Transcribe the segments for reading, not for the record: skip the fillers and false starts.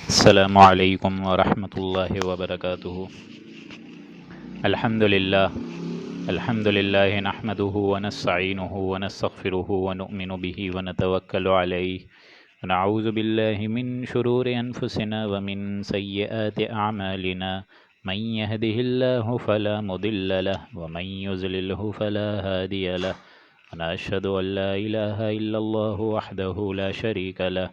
السلام علیکم ورحمۃ اللہ وبرکاتہ۔ الحمد للہ نحمده ونستعینه ونستغفره ونؤمن به ونتوکل علیہ ونعوذ باللہ من شرور انفسنا ومن سیئات اعمالنا من يهده الله فلا مضل له ومن يضلله فلا هادي له ونشهد ان لا اله الا الله وحده لا شريك له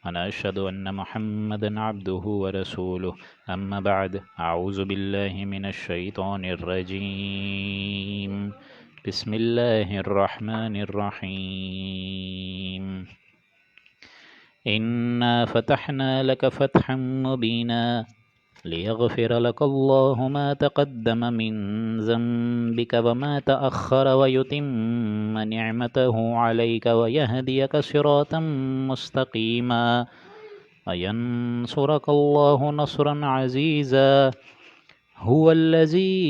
ونشهد أن محمدا عبده ورسوله أما بعد أعوذ بالله من الشيطان الرجيم بسم الله الرحمن الرحيم إنا فتحنا لك فتحا مبينا ليغفر لك الله ما تقدم من ذنبك وما تأخر ويتم نعمته عليك ويهديك صراطا مستقيما وينصرك الله نصرا عزيزا هو الذي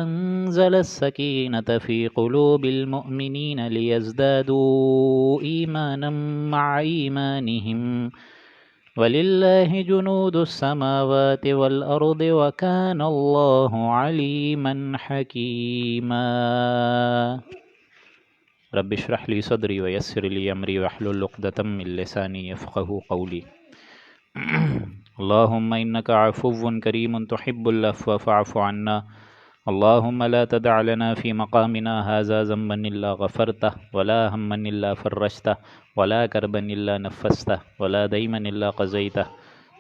أنزل السكينة في قلوب المؤمنين ليزدادوا إيمانا مع إيمانهم وَلِلَّهِ جُنُودُ السَّمَاوَاتِ وَالْأَرْضِ وَكَانَ اللَّهُ عَلِيمًا حَكِيمًا رب اشرح لي صدري ويسر لي أمري واحلل عقدة من لساني يفقهوا قولي اللهم إنك عفو كريم تحب العفو فاعف عنا اللهم لا تدع لنا في مقامنا هذا ذنبا إلا غفرته ولا هما إلا فرجته ولا كربا إلا نفسته ولا ديما إلا قضيته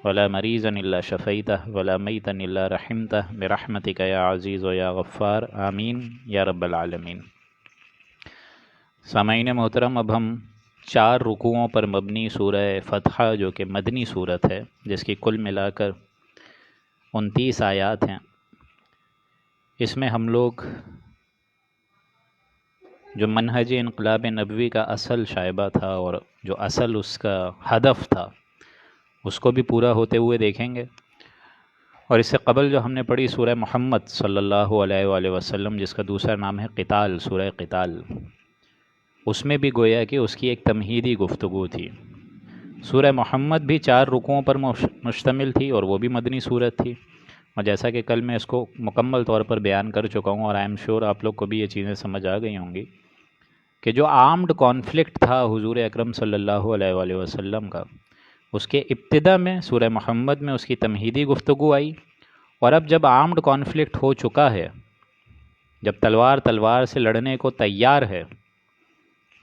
ولا مريضا إلا شفيته ولا ميتا إلا رحمته برحمتك يا عزيز ويا غفار آمين یا رب العالمین۔ سامعین محترم، اب ہم 4 رکوعوں پر مبنی سورہ فتح جو کہ مدنی صورت ہے، جس کی کل ملا کر 29 آیات ہیں، اس میں ہم لوگ جو منہج انقلاب نبوی کا اصل شائبہ تھا اور جو اصل اس کا ہدف تھا اس کو بھی پورا ہوتے ہوئے دیکھیں گے۔ اور اس سے قبل جو ہم نے پڑھی سورہ محمد صلی اللہ علیہ وآلہ وسلم، جس کا دوسرا نام ہے قتال، سورہ قتال، اس میں بھی گویا کہ اس کی ایک تمہیدی گفتگو تھی۔ سورہ محمد بھی 4 رکوعوں پر مشتمل تھی اور وہ بھی مدنی صورت تھی، اور جیسا کہ کل میں اس کو مکمل طور پر بیان کر چکا ہوں، اور آئی ایم شیور آپ لوگ کو بھی یہ چیزیں سمجھ آ گئی ہوں گی کہ جو آرمڈ کانفلکٹ تھا حضور اکرم صلی اللہ علیہ وآلہ وسلم کا، اس کے ابتدا میں سورہ محمد میں اس کی تمہیدی گفتگو آئی، اور اب جب آرمڈ کانفلکٹ ہو چکا ہے، جب تلوار سے لڑنے کو تیار ہے،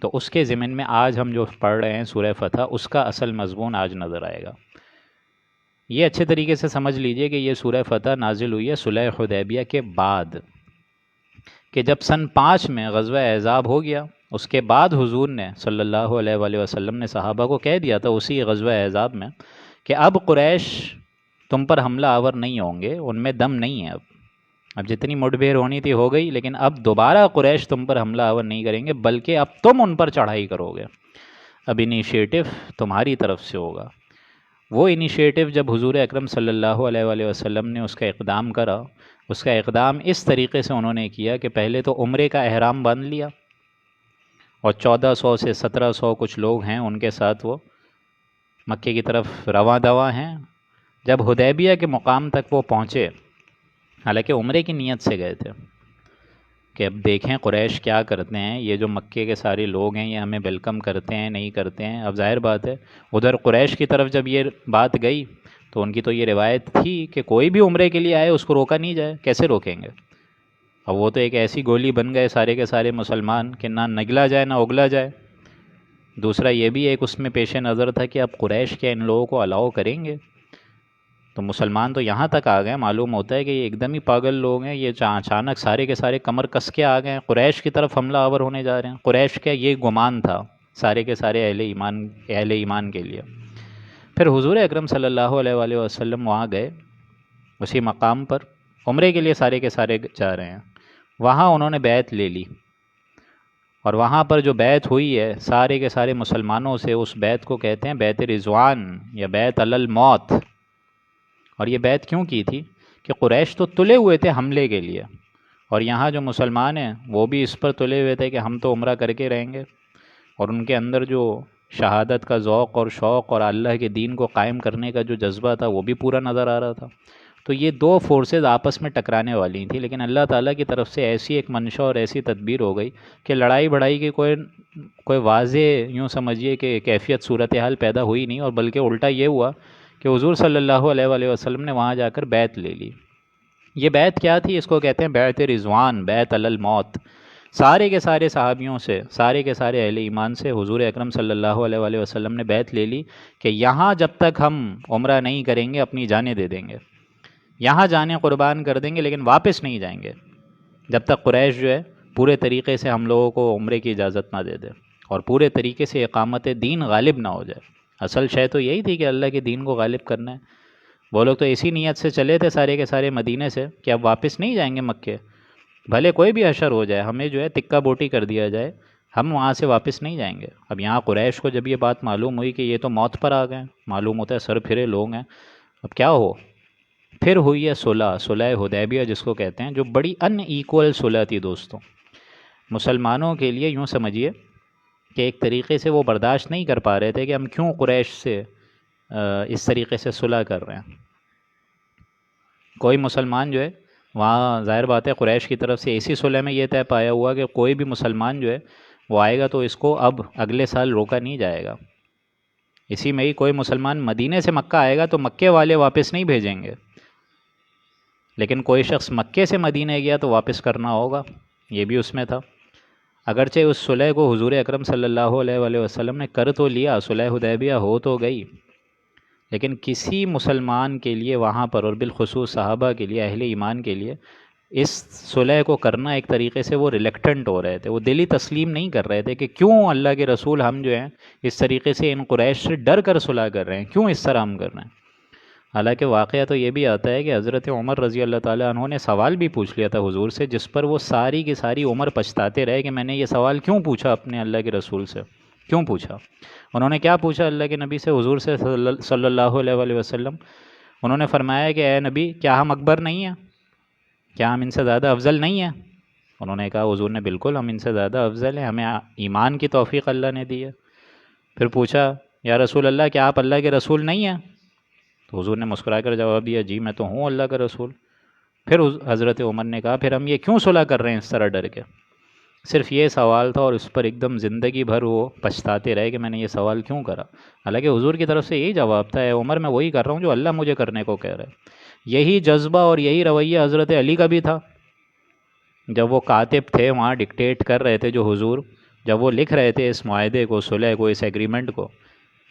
تو اس کے ضمن میں آج ہم جو پڑھ رہے ہیں سورہ فتح، اس کا اصل مضمون آج نظر آئے گا۔ یہ اچھے طریقے سے سمجھ لیجئے کہ یہ سورہ فتح نازل ہوئی ہے صلح حدیبیہ کے بعد، کہ جب سن 5 میں غزوہ احزاب ہو گیا، اس کے بعد حضور نے صلی اللہ علیہ وآلہ وسلم نے صحابہ کو کہہ دیا تھا اسی غزوہ احزاب میں کہ اب قریش تم پر حملہ آور نہیں ہوں گے، ان میں دم نہیں ہے، اب جتنی مٹ بھیڑ ہونی تھی ہو گئی، لیکن اب دوبارہ قریش تم پر حملہ آور نہیں کریں گے، بلکہ اب تم ان پر چڑھائی کرو گے، اب انیشیٹو تمہاری طرف سے ہوگا۔ وہ انیشیٹو جب حضور اکرم صلی اللہ علیہ وآلہ وسلم نے اس کا اقدام کرا، اس کا اقدام اس طریقے سے انہوں نے کیا کہ پہلے تو عمرے کا احرام باندھ لیا، اور 1400 سے 1700 کچھ لوگ ہیں ان کے ساتھ وہ مکے کی طرف رواں دواں ہیں۔ جب حدیبیہ کے مقام تک وہ پہنچے، حالانکہ عمرے کی نیت سے گئے تھے کہ اب دیکھیں قریش کیا کرتے ہیں، یہ جو مکے کے سارے لوگ ہیں یہ ہمیں ویلکم کرتے ہیں نہیں کرتے ہیں۔ اب ظاہر بات ہے ادھر قریش کی طرف جب یہ بات گئی تو ان کی تو یہ روایت تھی کہ کوئی بھی عمرے کے لیے آئے اس کو روکا نہیں جائے، کیسے روکیں گے؟ اب وہ تو ایک ایسی گولی بن گئے سارے کے سارے مسلمان کہ نہ نگلا جائے نہ اگلا جائے۔ دوسرا یہ بھی ایک اس میں پیش نظر تھا کہ اب قریش کیا ان لوگوں کو الاؤ کریں گے؟ تو مسلمان تو یہاں تک آ گئے، معلوم ہوتا ہے کہ یہ ایک دم ہی پاگل لوگ ہیں، یہ اچانک سارے کے سارے کمر کس کے آ گئے، قریش کی طرف حملہ آور ہونے جا رہے ہیں۔ قریش کا یہ گمان تھا سارے کے سارے اہل ایمان کے لیے۔ پھر حضور اکرم صلی اللہ علیہ وآلہ وسلم وہاں گئے، اسی مقام پر عمرے کے لیے سارے کے سارے جا رہے ہیں، وہاں انہوں نے بیعت لے لی، اور وہاں پر جو بیعت ہوئی ہے سارے کے سارے مسلمانوں سے، اس بیعت کو کہتے ہیں بیعت رضوان یا بیعت علی الموت۔ اور یہ بیعت کیوں کی تھی کہ قریش تو تلے ہوئے تھے حملے کے لیے، اور یہاں جو مسلمان ہیں وہ بھی اس پر تلے ہوئے تھے کہ ہم تو عمرہ کر کے رہیں گے، اور ان کے اندر جو شہادت کا ذوق اور شوق اور اللہ کے دین کو قائم کرنے کا جو جذبہ تھا وہ بھی پورا نظر آ رہا تھا۔ تو یہ دو فورسز آپس میں ٹکرانے والی تھیں، لیکن اللہ تعالیٰ کی طرف سے ایسی ایک منشا اور ایسی تدبیر ہو گئی کہ لڑائی بڑائی کی کوئی واضح یوں سمجھیے کہ کیفیت صورتحال پیدا ہوئی نہیں، اور بلکہ الٹا یہ ہوا کہ حضور صلی اللہ علیہ وآلہ وسلم نے وہاں جا کر بیعت لے لی۔ یہ بیعت کیا تھی؟ اس کو کہتے ہیں بیعت رضوان، بیعت علی الموت۔ سارے کے سارے صحابیوں سے، سارے کے سارے اہل ایمان سے حضور اکرم صلی اللہ علیہ وآلہ وسلم نے بیعت لے لی کہ یہاں جب تک ہم عمرہ نہیں کریں گے اپنی جانیں دے دیں گے، یہاں جانیں قربان کر دیں گے، لیکن واپس نہیں جائیں گے جب تک قریش جو ہے پورے طریقے سے ہم لوگوں کو عمرے کی اجازت نہ دے دے اور پورے طریقے سے اقامت دین غالب نہ ہو جائے۔ اصل شے تو یہی تھی کہ اللہ کے دین کو غالب کرنا ہے۔ وہ لوگ تو اسی نیت سے چلے تھے سارے کے سارے مدینے سے کہ اب واپس نہیں جائیں گے مکے، بھلے کوئی بھی حشر ہو جائے، ہمیں جو ہے تکہ بوٹی کر دیا جائے، ہم وہاں سے واپس نہیں جائیں گے۔ اب یہاں قریش کو جب یہ بات معلوم ہوئی کہ یہ تو موت پر آ گئے، معلوم ہوتا ہے سر پھرے لوگ ہیں، اب کیا ہو؟ پھر ہوئی ہے صلح حدیبیہ جس کو کہتے ہیں، جو بڑی ان ایکول صلح تھی دوستوں۔ مسلمانوں کے لیے یوں سمجھیے کہ ایک طریقے سے وہ برداشت نہیں کر پا رہے تھے کہ ہم کیوں قریش سے اس طریقے سے صلح کر رہے ہیں۔ کوئی مسلمان جو ہے وہاں، ظاہر بات ہے قریش کی طرف سے ایسی صلح میں یہ طے پایا ہوا کہ کوئی بھی مسلمان جو ہے وہ آئے گا تو اس کو اب اگلے سال روکا نہیں جائے گا۔ اسی میں ہی کوئی مسلمان مدینے سے مکہ آئے گا تو مکے والے واپس نہیں بھیجیں گے، لیکن کوئی شخص مکے سے مدینے گیا تو واپس کرنا ہوگا، یہ بھی اس میں تھا۔ اگرچہ اس صلح کو حضور اکرم صلی اللہ علیہ وآلہ وسلم نے کر تو لیا، صلح حدیبیہ ہو تو گئی، لیکن کسی مسلمان کے لیے وہاں پر، اور بالخصوص صحابہ کے لیے، اہل ایمان کے لیے، اس صلح کو کرنا ایک طریقے سے وہ ریلیکٹنٹ ہو رہے تھے، وہ دلی تسلیم نہیں کر رہے تھے کہ کیوں اللہ کے رسول ہم جو ہیں اس طریقے سے ان قریش سے ڈر کر صلح کر رہے ہیں، کیوں اس طرح ہم کر رہے ہیں۔ حالانکہ واقعہ تو یہ بھی آتا ہے کہ حضرت عمر رضی اللہ تعالیٰ عنہ نے سوال بھی پوچھ لیا تھا حضور سے، جس پر وہ ساری کی ساری عمر پچھتاتے رہے کہ میں نے یہ سوال کیوں پوچھا اپنے اللہ کے رسول سے، کیوں پوچھا۔ انہوں نے کیا پوچھا اللہ کے نبی سے، حضور سے صلی اللہ علیہ وآلہ وسلم؟ انہوں نے فرمایا کہ اے نبی، کیا ہم اکبر نہیں ہیں؟ کیا ہم ان سے زیادہ افضل نہیں ہیں؟ انہوں نے کہا حضور نے بالکل، ہم ان سے زیادہ افضل ہیں، ہمیں ایمان کی توفیق اللہ نے دی ہے۔ پھر پوچھا یا رسول اللہ، کیا آپ اللہ کے رسول نہیں ہیں؟ تو حضور نے مسکرا کر جواب دیا جی میں تو ہوں اللہ کا رسول۔ پھر حضرت عمر نے کہا پھر ہم یہ کیوں صلح کر رہے ہیں اس طرح ڈر کے؟ صرف یہ سوال تھا، اور اس پر ایک دم زندگی بھر وہ پچھتاتے رہے کہ میں نے یہ سوال کیوں کرا، حالانکہ حضور کی طرف سے یہی جواب تھا، اے عمر میں وہی کر رہا ہوں جو اللہ مجھے کرنے کو کہہ رہا ہے۔ یہی جذبہ اور یہی رویہ حضرت علی کا بھی تھا، جب وہ کاتب تھے وہاں ڈکٹیٹ کر رہے تھے، جو حضور جب وہ لکھ رہے تھے اس معاہدے کو، صلح کو، اس ایگریمنٹ کو،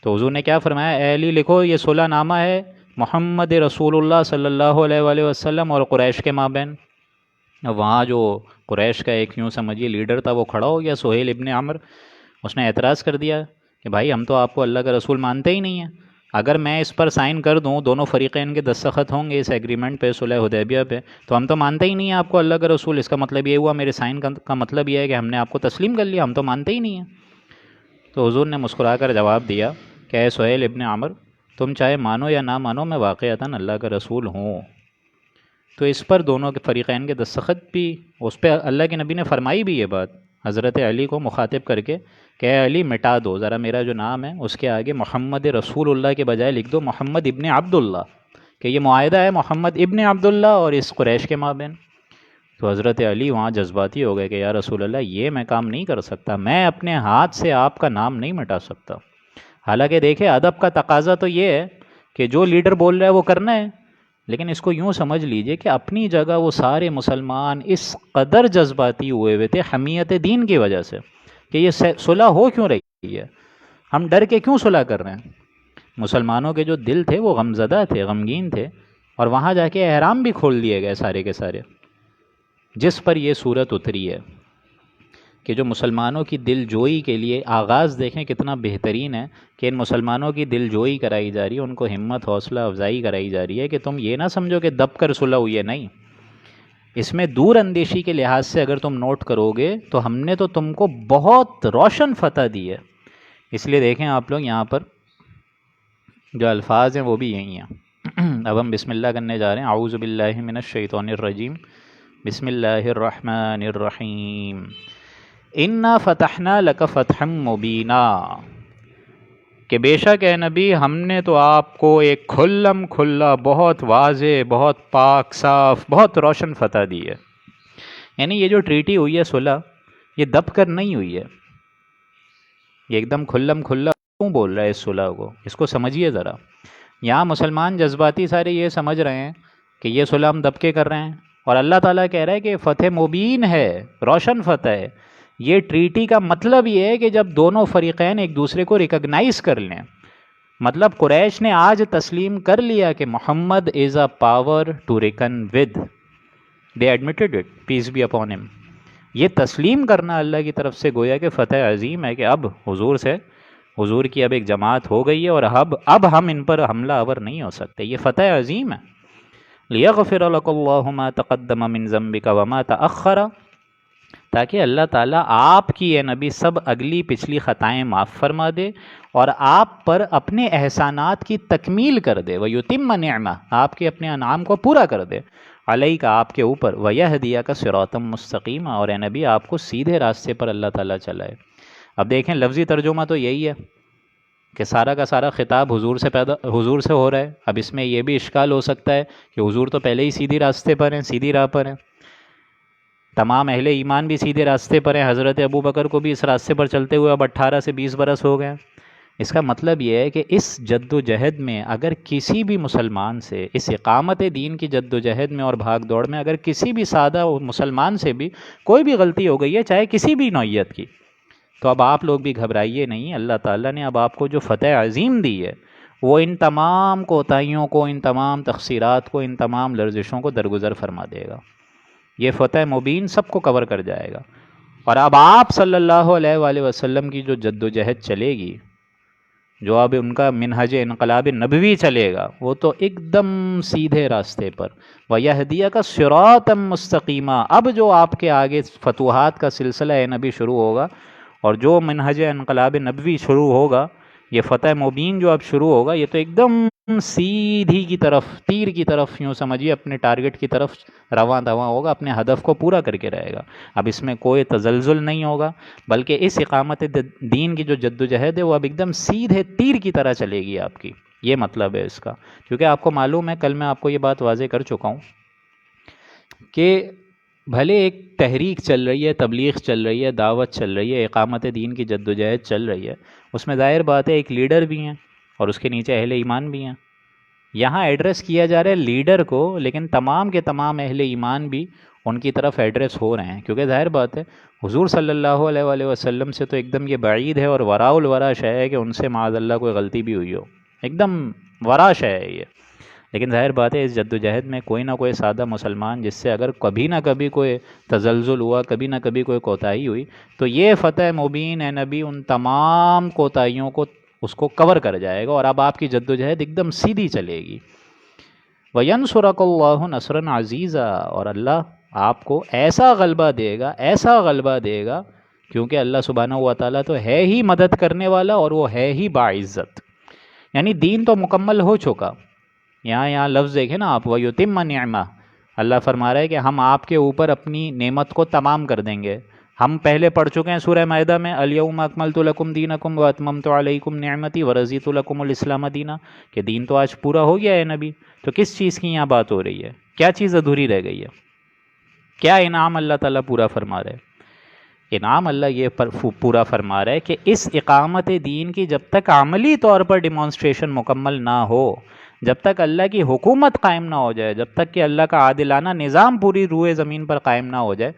تو حضور نے کیا فرمایا، اے علی لکھو یہ صلح نامہ ہے محمد رسول اللہ صلی اللہ علیہ وآلہ وسلم اور قریش کے مابین۔ وہاں جو قریش کا ایک یوں سمجھیے لیڈر تھا وہ کھڑا ہو گیا، سہیل ابن عمر، اس نے اعتراض کر دیا کہ بھائی ہم تو آپ کو اللہ کا رسول مانتے ہی نہیں ہیں، اگر میں اس پر سائن کر دوں، دونوں فریقین کے دستخط ہوں گے اس ایگریمنٹ پہ، صلح حدیبیہ پہ، تو ہم تو مانتے ہی نہیں ہیں آپ کو اللہ کا رسول، اس کا مطلب یہ ہوا میرے سائن کا مطلب یہ ہے کہ ہم نے آپ کو تسلیم کر لیا، ہم تو مانتے ہی نہیں ہیں۔ تو حضور نے مسکرا کر جواب دیا کہ اے سہیل ابن عمر، تم چاہے مانو یا نہ مانو، میں واقعتاً اللہ کا رسول ہوں۔ تو اس پر دونوں کے فریقین کے دستخط بھی، اس پہ اللہ کے نبی نے فرمائی بھی یہ بات حضرت علی کو مخاطب کر کے کہ اے علی مٹا دو ذرا میرا جو نام ہے اس کے آگے محمد رسول اللہ کے بجائے لکھ دو محمد ابن عبداللہ، کہ یہ معاہدہ ہے محمد ابن عبداللہ اور اس قریش کے مابین۔ تو حضرت علی وہاں جذباتی ہو گئے کہ یا رسول اللہ یہ میں کام نہیں کر سکتا، میں اپنے ہاتھ سے آپ کا نام نہیں مٹا سکتا۔ حالانکہ دیکھیں ادب کا تقاضا تو یہ ہے کہ جو لیڈر بول رہا ہے وہ کرنا ہے، لیکن اس کو یوں سمجھ لیجئے کہ اپنی جگہ وہ سارے مسلمان اس قدر جذباتی ہوئے تھے حمیت دین کی وجہ سے کہ یہ صلح ہو کیوں رہی ہے، ہم ڈر کے کیوں صلح کر رہے ہیں۔ مسلمانوں کے جو دل تھے وہ غمزدہ تھے، غمگین تھے، اور وہاں جا کے احرام بھی کھول دیے گئے سارے کے سارے، جس پر یہ صورت اتری ہے کہ جو مسلمانوں کی دل جوئی کے لیے آغاز دیکھیں کتنا بہترین ہے کہ ان مسلمانوں کی دل جوئی کرائی جا رہی ہے، ان کو ہمت حوصلہ افزائی کرائی جا رہی ہے کہ تم یہ نہ سمجھو کہ دب کر صلح ہوئی ہے، نہیں، اس میں دور اندیشی کے لحاظ سے اگر تم نوٹ کرو گے تو ہم نے تو تم کو بہت روشن فتح دی ہے۔ اس لیے دیکھیں آپ لوگ یہاں پر جو الفاظ ہیں وہ بھی یہی ہیں۔ اب ہم بسم اللہ کرنے جا رہے ہیں، اعوذ باللہ من الشیطان الرجیم، بسم اللہ الرحمن الرحیم، انا فتحنا لک فتحا مبینا۔ کہ بے شک اے نبی ہم نے تو آپ کو ایک کھلم کھلا بہت واضح بہت پاک صاف بہت روشن فتح دی ہے. یعنی یہ جو ٹریٹی ہوئی ہے صلح، یہ دب کر نہیں ہوئی ہے، یہ ایک دم کھلم کھلا. کیوں بول رہا ہے اس صلح کو؟ اس کو سمجھیے ذرا. یہاں مسلمان جذباتی سارے یہ سمجھ رہے ہیں کہ یہ صلح ہم دب کے کر رہے ہیں، اور اللہ تعالیٰ کہہ رہا ہے کہ فتح مبین ہے، روشن فتح ہے. یہ ٹریٹی کا مطلب یہ ہے کہ جب دونوں فریقین ایک دوسرے کو ریکگنائز کر لیں، مطلب قریش نے آج تسلیم کر لیا کہ Muhammad is a power to reckon with. They admitted it, peace be upon him. یہ تسلیم کرنا اللہ کی طرف سے گویا کہ فتح عظیم ہے کہ اب حضور کی اب ایک جماعت ہو گئی ہے، اور اب ہم ان پر حملہ آور نہیں ہو سکتے. یہ فتح عظیم ہے. لِيَغْفِرَ لَكَ اللَّهُ مَا تَقَدَّمَ مِن ذَنبِكَ وَمَا تَأَخَّرَ، تاکہ اللہ تعالیٰ آپ کی اے نبی سب اگلی پچھلی خطائیں معاف فرما دے اور آپ پر اپنے احسانات کی تکمیل کر دے. وَيُتِمَّ نِعْمَهُ، آپ کے اپنے انعام کو پورا کر دے. علیک، آپ کے اوپر. وَيَهْدِيَكَ صِرَاطًا مُسْتَقِيمًا، اور اے نبی آپ کو سیدھے راستے پر اللہ تعالیٰ چلائے. اب دیکھیں لفظی ترجمہ تو یہی ہے کہ سارا کا سارا خطاب حضور سے ہو رہا ہے. اب اس میں یہ بھی اشکال ہو سکتا ہے کہ حضور تو پہلے ہی سیدھی راستے پر ہیں، سیدھی راہ پر ہیں، تمام اہل ایمان بھی سیدھے راستے پر ہیں. حضرت ابو بکر کو بھی اس راستے پر چلتے ہوئے اب 18 سے 20 برس ہو گئے. اس کا مطلب یہ ہے کہ اس جد و جہد میں اگر کسی بھی مسلمان سے، اس اقامت دین کی جد و جہد میں اور بھاگ دوڑ میں اگر کسی بھی سادہ مسلمان سے بھی کوئی بھی غلطی ہو گئی ہے، چاہے کسی بھی نوعیت کی، تو اب آپ لوگ بھی گھبرائیے نہیں. اللہ تعالیٰ نے اب آپ کو جو فتح عظیم دی ہے، وہ ان تمام کوتاہیوں کو، ان تمام تقصیرات کو، ان تمام لرزشوں کو درگزر فرما دے گا. یہ فتح مبین سب کو کور کر جائے گا. اور اب آپ صلی اللہ علیہ وآلہ وسلم کی جو جد و جہد چلے گی، جو اب ان کا منہج انقلاب نبوی چلے گا، وہ تو ایک دم سیدھے راستے پر. وَيَهْدِيَكَ صِرَاطًا مُسْتَقِيمًا. اب جو آپ کے آگے فتوحات کا سلسلہ نبی شروع ہوگا، اور جو منہج انقلاب نبوی شروع ہوگا، یہ فتح مبین جو اب شروع ہوگا، یہ تو ایک دم سیدھی کی طرف، تیر کی طرف، یوں سمجھیے اپنے ٹارگٹ کی طرف رواں دواں ہوگا، اپنے ہدف کو پورا کر کے رہے گا. اب اس میں کوئی تزلزل نہیں ہوگا، بلکہ اس اقامت دین کی جو جد و جہد ہے وہ اب ایک دم سیدھے تیر کی طرح چلے گی آپ کی. یہ مطلب ہے اس کا. کیونکہ آپ کو معلوم ہے، کل میں آپ کو یہ بات واضح کر چکا ہوں کہ بھلے ایک تحریک چل رہی ہے، تبلیغ چل رہی ہے، دعوت چل رہی ہے، اقامت دین کی جد و جہد چل رہی ہے، اس میں ظاہر بات ہے ایک لیڈر بھی ہیں اور اس کے نیچے اہل ایمان بھی ہیں. یہاں ایڈریس کیا جا رہا ہے لیڈر کو، لیکن تمام کے تمام اہل ایمان بھی ان کی طرف ایڈریس ہو رہے ہیں. کیونکہ ظاہر بات ہے حضور صلی اللہ علیہ وآلہ وسلم سے تو ایک دم یہ بعید ہے اور وراء الورا شے ہے کہ ان سے معاذ اللہ کوئی غلطی بھی ہوئی ہو، ایک دم ورا شے ہے یہ. لیکن ظاہر بات ہے اس جد و جہد میں کوئی نہ کوئی سادہ مسلمان جس سے اگر کبھی نہ کبھی کوئی تزلزل ہوا، کبھی نہ کبھی کوئی کوتاہی ہوئی، تو یہ فتح مبین اے نبی ان تمام کوتاہیوں کو اس کو کور کر جائے گا، اور اب آپ کی جد و جہد ایک دم سیدھی چلے گی. وَيَنْصُرَكَ اللَّهُ نَصْرًا عَزِيزًا، اور اللہ آپ کو ایسا غلبہ دے گا، ایسا غلبہ دے گا، کیونکہ اللہ سبحانہ و تعالیٰ تو ہے ہی مدد کرنے والا اور وہ ہے ہی باعزت. یعنی دین تو مکمل ہو چکا. یہاں لفظ دیکھیں نا آپ، وَيُتِمَّ نِعْمَهُ، اللہ فرما رہا ہے کہ ہم آپ کے اوپر اپنی نعمت کو تمام کر دیں گے. ہم پہلے پڑھ چکے ہیں سورہ مائدہ میں، الْيَوْمَ أَكْمَلْتُ لَكُمْ دِينَكُمْ وَأَتْمَمْتُ عَلَيْكُمْ نِعْمَتِي وَرَضِيتُ لَكُمُ الْإِسْلَامَ دِينًا، کہ دین تو آج پورا ہو گیا ہے نبی. تو کس چیز کی یہاں بات ہو رہی ہے؟ کیا چیز ادھوری رہ گئی ہے؟ کیا انعام اللہ تعالیٰ پورا فرما رہا ہے؟ انعام اللہ یہ پورا فرما رہا ہے کہ اس اقامت دین کی جب تک عملی طور پر ڈیمانسٹریشن مکمل نہ ہو، جب تک اللہ کی حکومت قائم نہ ہو جائے، جب تک کہ اللہ کا عادلانہ نظام پوری روئے زمین پر قائم نہ ہو جائے،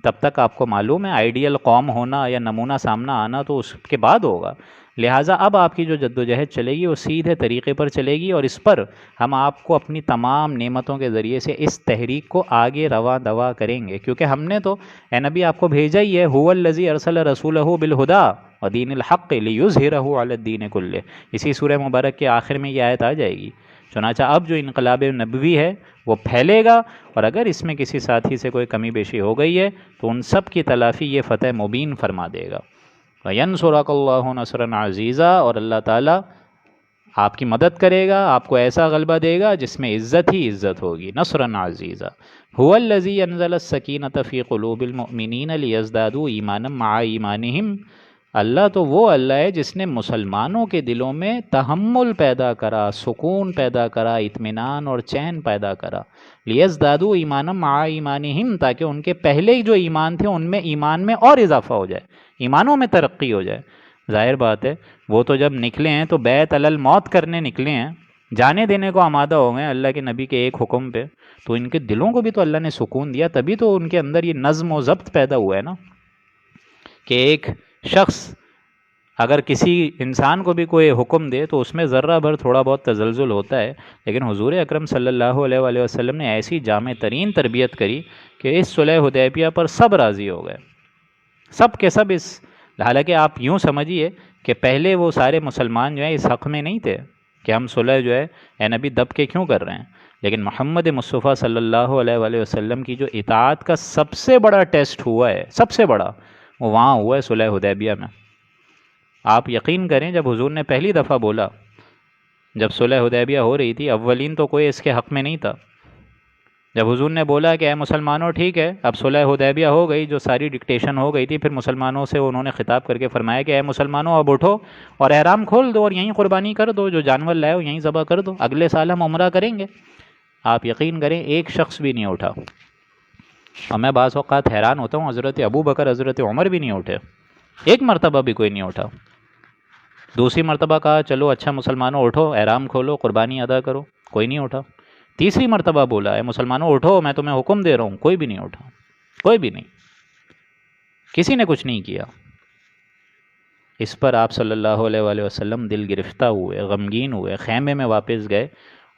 تب تک آپ کو معلوم ہے آئیڈیل قوم ہونا یا نمونہ سامنا آنا تو اس کے بعد ہوگا. لہٰذا اب آپ کی جو جد و جہد چلے گی وہ سیدھے طریقے پر چلے گی، اور اس پر ہم آپ کو اپنی تمام نعمتوں کے ذریعے سے اس تحریک کو آگے رواں دوا کریں گے. کیونکہ ہم نے تو اے نبی آپ کو بھیجا ہی ہے، هو الذی ارسل رسولہ بالہدی ودین الحق لیظہرہ علی الدین کلہ. اسی سورہ مبارک کے آخر میں یہ آیت آ جائے گی. چنانچہ اب جو انقلاب نبوی ہے وہ پھیلے گا، اور اگر اس میں کسی ساتھی سے کوئی کمی بیشی ہو گئی ہے تو ان سب کی تلافی یہ فتح مبین فرما دے گا. وَيَنْصُرَكَ اللَّهُ نَصْرًا عَزِيزًا، اور اللہ تعالیٰ آپ کی مدد کرے گا، آپ کو ایسا غلبہ دے گا جس میں عزت ہی عزت ہوگی. نصرًا عزیزا. هُوَ الَّذِي أَنزَلَ السَّكِينَةَ فِي قُلُوبِ الْمُؤْمِنِينَ لِيَزْدَادُوا إِيمَانًا مَعَ إِيمَانِهِمْ اللہ تو وہ اللہ ہے جس نے مسلمانوں کے دلوں میں تحمل پیدا کرا، سکون پیدا کرا، اطمینان اور چین پیدا کرا، لیزدادوا ایمانا مع ایمانہم، تاکہ ان کے پہلے جو ایمان تھے ان میں ایمان میں اور اضافہ ہو جائے، ایمانوں میں ترقی ہو جائے۔ ظاہر بات ہے وہ تو جب نکلے ہیں تو بیعت علی الموت کرنے نکلے ہیں، جانے دینے کو آمادہ ہو گئے اللہ کے نبی کے ایک حکم پہ، تو ان کے دلوں کو بھی تو اللہ نے سکون دیا، تبھی تو ان کے اندر یہ نظم و ضبط پیدا ہوا ہے نا، کہ ایک شخص اگر کسی انسان کو بھی کوئی حکم دے تو اس میں ذرہ بھر تھوڑا بہت تزلزل ہوتا ہے، لیکن حضور اکرم صلی اللہ علیہ وآلہ وسلم نے ایسی جامع ترین تربیت کری کہ اس صلح حدیبیہ پر سب راضی ہو گئے، سب کے سب۔ حالانکہ آپ یوں سمجھیے کہ پہلے وہ سارے مسلمان جو ہیں اس حق میں نہیں تھے کہ ہم صلح جو ہے اے نبی دب کے کیوں کر رہے ہیں، لیکن محمد مصطفیٰ صلی اللہ علیہ وآلہ وسلم کی جو اطاعت کا سب سے بڑا ٹیسٹ ہوا ہے، سب سے بڑا، وہ وہاں ہوا ہے صلح حدیبیہ میں۔ آپ یقین کریں جب حضور نے پہلی دفعہ بولا، جب صلح حدیبیہ ہو رہی تھی، اولین تو کوئی اس کے حق میں نہیں تھا، جب حضور نے بولا کہ اے مسلمانوں ٹھیک ہے اب صلح حدیبیہ ہو گئی، جو ساری ڈکٹیشن ہو گئی تھی، پھر مسلمانوں سے انہوں نے خطاب کر کے فرمایا کہ اے مسلمانوں اب اٹھو اور احرام کھول دو اور یہیں قربانی کر دو، جو جانور لائے ہو یہیں ذبح کر دو، اگلے سال ہم عمرہ کریں گے۔ آپ یقین کریں ایک شخص بھی نہیں اٹھا، اور میں بعض اوقات حیران ہوتا ہوں، حضرت ابو بکر حضرت عمر بھی نہیں اٹھے، ایک مرتبہ بھی کوئی نہیں اٹھا۔ دوسری مرتبہ کہا چلو اچھا مسلمانوں اٹھو احرام کھولو قربانی ادا کرو، کوئی نہیں اٹھا۔ تیسری مرتبہ بولا اے مسلمانوں اٹھو میں تمہیں حکم دے رہا ہوں، کوئی بھی نہیں اٹھا، کوئی بھی نہیں، کسی نے کچھ نہیں کیا۔ اس پر آپ صلی اللہ علیہ وآلہ وسلم دل گرفتہ ہوئے، غمگین ہوئے، خیمے میں واپس گئے،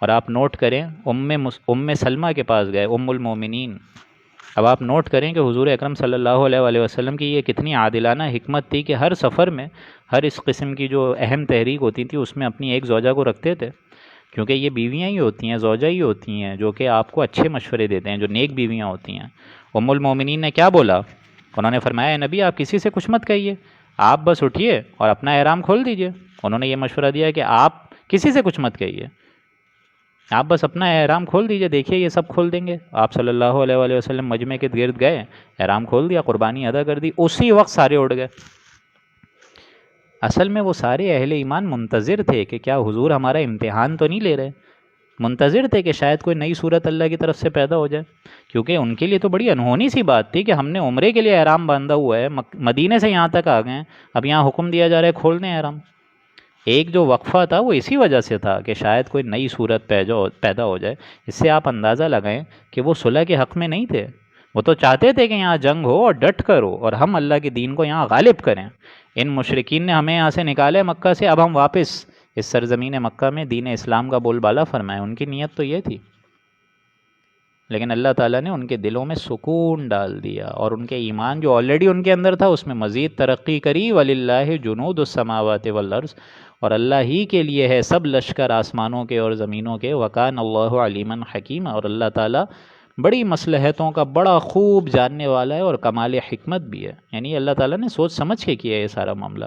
اور آپ نوٹ کریں ام سلمہ کے پاس گئے، ام المومنین۔ اب آپ نوٹ کریں کہ حضور اکرم صلی اللہ علیہ وآلہ وسلم کی یہ کتنی عادلانہ حکمت تھی کہ ہر سفر میں ہر اس قسم کی جو اہم تحریک ہوتی تھی اس میں اپنی ایک زوجہ کو رکھتے تھے، کیونکہ یہ بیویاں ہی ہوتی ہیں، زوجہ ہی ہوتی ہیں جو کہ آپ کو اچھے مشورے دیتے ہیں، جو نیک بیویاں ہوتی ہیں۔ ام المومنین نے کیا بولا؟ انہوں نے فرمایا اے نبی آپ کسی سے کچھ مت کہیے، آپ بس اٹھیے اور اپنا احرام کھول دیجئے۔ انہوں نے یہ مشورہ دیا کہ آپ کسی سے کچھ مت کہیے، آپ بس اپنا احرام کھول دیجئے، دیکھیے یہ سب کھول دیں گے۔ آپ صلی اللہ علیہ وآلہ وسلم مجمع کے گرد گئے، احرام کھول دیا، قربانی ادا کر دی، اسی وقت سارے اٹھ گئے۔ اصل میں وہ سارے اہل ایمان منتظر تھے کہ کیا حضور ہمارا امتحان تو نہیں لے رہے، منتظر تھے کہ شاید کوئی نئی صورت اللہ کی طرف سے پیدا ہو جائے، کیونکہ ان کے لیے تو بڑی انہونی سی بات تھی کہ ہم نے عمرے کے لیے احرام باندھا ہوا ہے، مدینے سے یہاں تک آ گئے ہیں، اب یہاں حکم دیا جا رہا ہے کھول دیں احرام۔ ایک جو وقفہ تھا وہ اسی وجہ سے تھا کہ شاید کوئی نئی صورت پیدا ہو جائے۔ اس سے آپ اندازہ لگائیں کہ وہ صلح کے حق میں نہیں تھے، وہ تو چاہتے تھے کہ یہاں جنگ ہو اور ڈٹ کر ہو اور ہم اللہ کے دین کو یہاں غالب کریں۔ ان مشرکین نے ہمیں یہاں سے نکالے مکہ سے، اب ہم واپس اس سرزمین مکہ میں دین اسلام کا بول بالا فرمائیں، ان کی نیت تو یہ تھی، لیکن اللہ تعالیٰ نے ان کے دلوں میں سکون ڈال دیا اور ان کے ایمان جو آلریڈی ان کے اندر تھا اس میں مزید ترقی کری۔ وَلِلَّهِ جُنُودُ السَّمَاوَاتِ وَالْأَرْضِ، اور اللہ ہی کے لیے ہے سب لشکر آسمانوں کے اور زمینوں کے۔ وَكَانَ اللَّهُ عَلِيمًا حَكِيمًا، اور اللہ تعالیٰ بڑی مصلحتوں کا بڑا خوب جاننے والا ہے اور کمال حکمت بھی ہے، یعنی اللہ تعالیٰ نے سوچ سمجھ کے کیا ہے یہ سارا معاملہ۔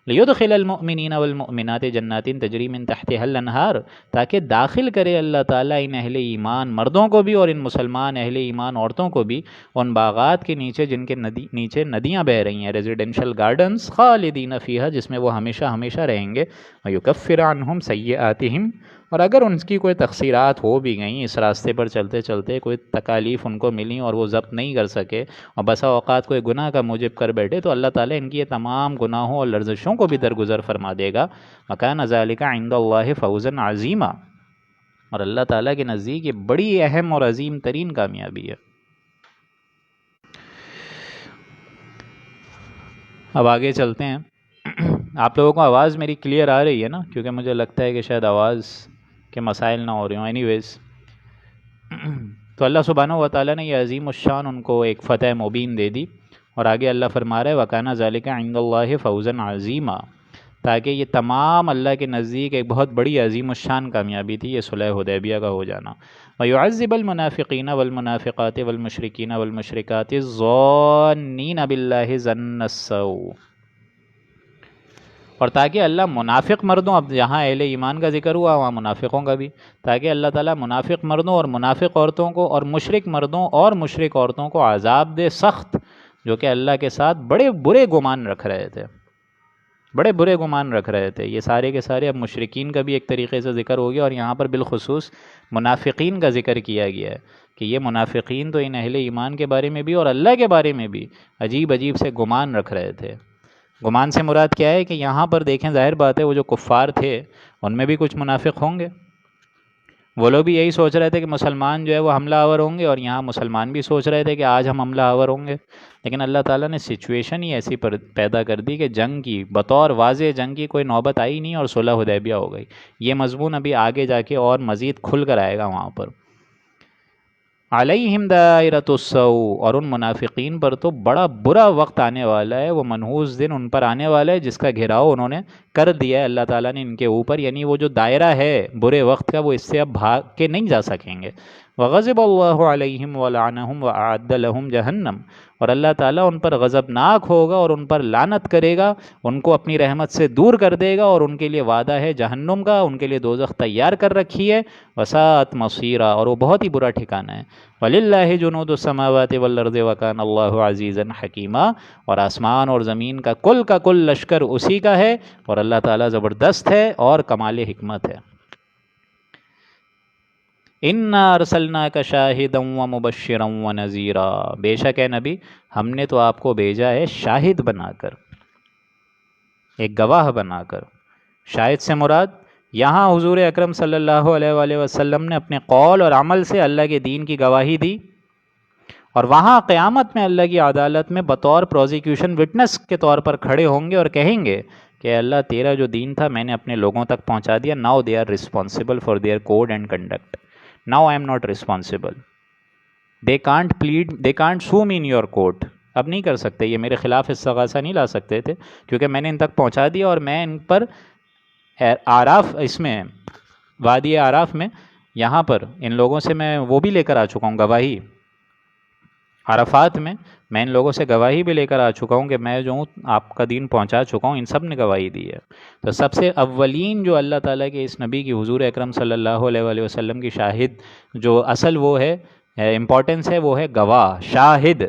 لِيُدْخِلَ الْمُؤْمِنِينَ وَالْمُؤْمِنَاتِ جَنَّاتٍ تَجْرِي مِن تَحْتِهَا الْأَنْهَارُ، تاکہ داخل کرے اللہ تعالیٰ ان اہل ایمان مردوں کو بھی اور ان مسلمان اہل ایمان عورتوں کو بھی ان باغات کے نیچے جن کے نیچے ندیاں بہہ رہی ہیں، ریزیڈینشل گارڈنز، خالدین فیہا، جس میں وہ ہمیشہ ہمیشہ رہیں گے، وَيُكَفِّرَ عَنْهُمْ سَيِّئَاتِهِمْ، اور اگر ان کی کوئی تقصیرات ہو بھی گئیں، اس راستے پر چلتے چلتے کوئی تکالیف ان کو ملیں اور وہ ضبط نہیں کر سکے اور بسا اوقات کوئی گناہ کا موجب کر بیٹھے، تو اللہ تعالیٰ ان کی یہ تمام گناہوں اور لرزشوں کو بھی درگزر فرما دے گا۔ وَكَانَ ذَلِكَ عِندَ اللَّهِ فَوْزًا عَظِيمًا، اور اللہ تعالیٰ کے نزدیک یہ بڑی اہم اور عظیم ترین کامیابی ہے۔ اب آگے چلتے ہیں۔ آپ لوگوں کو آواز میری کلیئر آ رہی ہے نا؟ کیونکہ مجھے لگتا ہے کہ شاید آواز کے مسائل نہ ہو رہے ہوں۔ اینی ویز، تو اللہ سبحانہ و تعالیٰ نے یہ عظیم الشان ان کو ایک فتح مبین دے دی، اور آگے اللہ فرما رہا ہے وَكَانَ ذَلِكَ عِندَ اللَّهِ فَوْزًا عَظِيمًا، تاکہ یہ تمام اللہ کے نزدیک ایک بہت بڑی عظیم الشان کامیابی تھی یہ صلح حدیبیہ کا ہو جانا۔ وَيُعَذِّبَ الْمُنَافِقِينَ وَالْمُنَافِقَاتِ وَالْمُشْرِكِينَ وَالْمُشْرِكَاتِ الظَّانِّينَ بِاللَّهِ ظَنَّ السَّوْءِ، اور تاکہ اللہ منافق مردوں، اب جہاں اہل ایمان کا ذکر ہوا وہاں منافقوں کا بھی، تاکہ اللہ تعالیٰ منافق مردوں اور منافق عورتوں کو اور مشرک مردوں اور مشرک عورتوں کو عذاب دے سخت، جو کہ اللہ کے ساتھ بڑے برے گمان رکھ رہے تھے۔ بڑے برے گمان رکھ رہے تھے. یہ سارے کے سارے اب مشرکین کا بھی ایک طریقے سے ذکر ہو گیا، اور یہاں پر بالخصوص منافقین کا ذکر کیا گیا ہے کہ یہ منافقین تو ان اہل ایمان کے بارے میں بھی اور اللہ کے بارے میں بھی عجیب عجیب سے گمان رکھ رہے تھے. گمان سے مراد کیا ہے کہ یہاں پر دیکھیں، ظاہر بات ہے وہ جو کفار تھے ان میں بھی کچھ منافق ہوں گے. وہ لوگ بھی یہی سوچ رہے تھے کہ مسلمان جو ہے وہ حملہ آور ہوں گے، اور یہاں مسلمان بھی سوچ رہے تھے کہ آج ہم حملہ آور ہوں گے. لیکن اللہ تعالیٰ نے سچویشن ہی ایسی پیدا کر دی کہ جنگ کی بطور واضح جنگ کی کوئی نوبت آئی نہیں، اور صلح حدیبیہ ہو گئی. یہ مضمون ابھی آگے جا کے اور مزید کھل کر آئے گا وہاں پر. علیہم دائرۃ السوء، اور ان منافقین پر تو بڑا برا وقت آنے والا ہے، وہ منحوس دن ان پر آنے والا ہے جس کا گھیراؤ انہوں نے کر دیا ہے اللہ تعالیٰ نے ان کے اوپر. یعنی وہ جو دائرہ ہے برے وقت کا، وہ اس سے اب بھاگ کے نہیں جا سکیں گے. وغضب اللہ علیہم ولعنہم واعد لہم جہنم، اور اللہ تعالیٰ ان پر غضبناک ہوگا اور ان پر لعنت کرے گا، ان کو اپنی رحمت سے دور کر دے گا، اور ان کے لیے وعدہ ہے جہنم کا، ان کے لیے دوزخ تیار کر رکھی ہے. وساءت مصیرا، اور وہ بہت ہی برا ٹھکانہ ہے. وَلِلَّهِ جُنُودُ السَّمَاوَاتِ وَالْأَرْضِ وَكَانَ اللَّهُ عَزِيزًا حَكِيمًا، اور آسمان اور زمین کا کل لشکر اسی کا ہے، اور اللہ تعالیٰ زبردست ہے اور کمال حکمت ہے. اِنَّا أَرْسَلْنَاكَ شَاهِدًا وَمُبَشِّرًا وَنَذِيرًا، بے شک اے نبی ہم نے تو آپ کو بھیجا ہے شاہد بنا کر، ایک گواہ بنا کر. شاہد سے مراد یہاں حضور اکرم صلی اللہ علیہ وآلہ وسلم نے اپنے قول اور عمل سے اللہ کے دین کی گواہی دی، اور وہاں قیامت میں اللہ کی عدالت میں بطور پروزیکیوشن وٹنس کے طور پر کھڑے ہوں گے اور کہیں گے کہ اللہ تیرا جو دین تھا میں نے اپنے لوگوں تک پہنچا دیا. Now they are responsible for their code and conduct. Now I am not responsible. They can't plead, they can't sue me in your court. اب نہیں کر سکتے، یہ میرے خلاف استغاثہ نہیں لا سکتے تھے، کیونکہ میں نے ان تک پہنچا دیا، اور میں ان پر آراف، اس میں وادی آراف میں یہاں پر ان لوگوں سے میں وہ بھی لے کر آ چکا ہوں گواہی. عرفات میں میں ان لوگوں سے گواہی بھی لے کر آ چکا ہوں کہ میں جو ہوں آپ کا دین پہنچا چکا ہوں. ان سب نے گواہی دی ہے. تو سب سے اولین جو اللہ تعالیٰ کے اس نبی کی حضور اکرم صلی اللہ علیہ وآلہ وسلم کی شاہد جو اصل وہ ہے امپورٹنس ہے، وہ ہے گواہ، شاہد.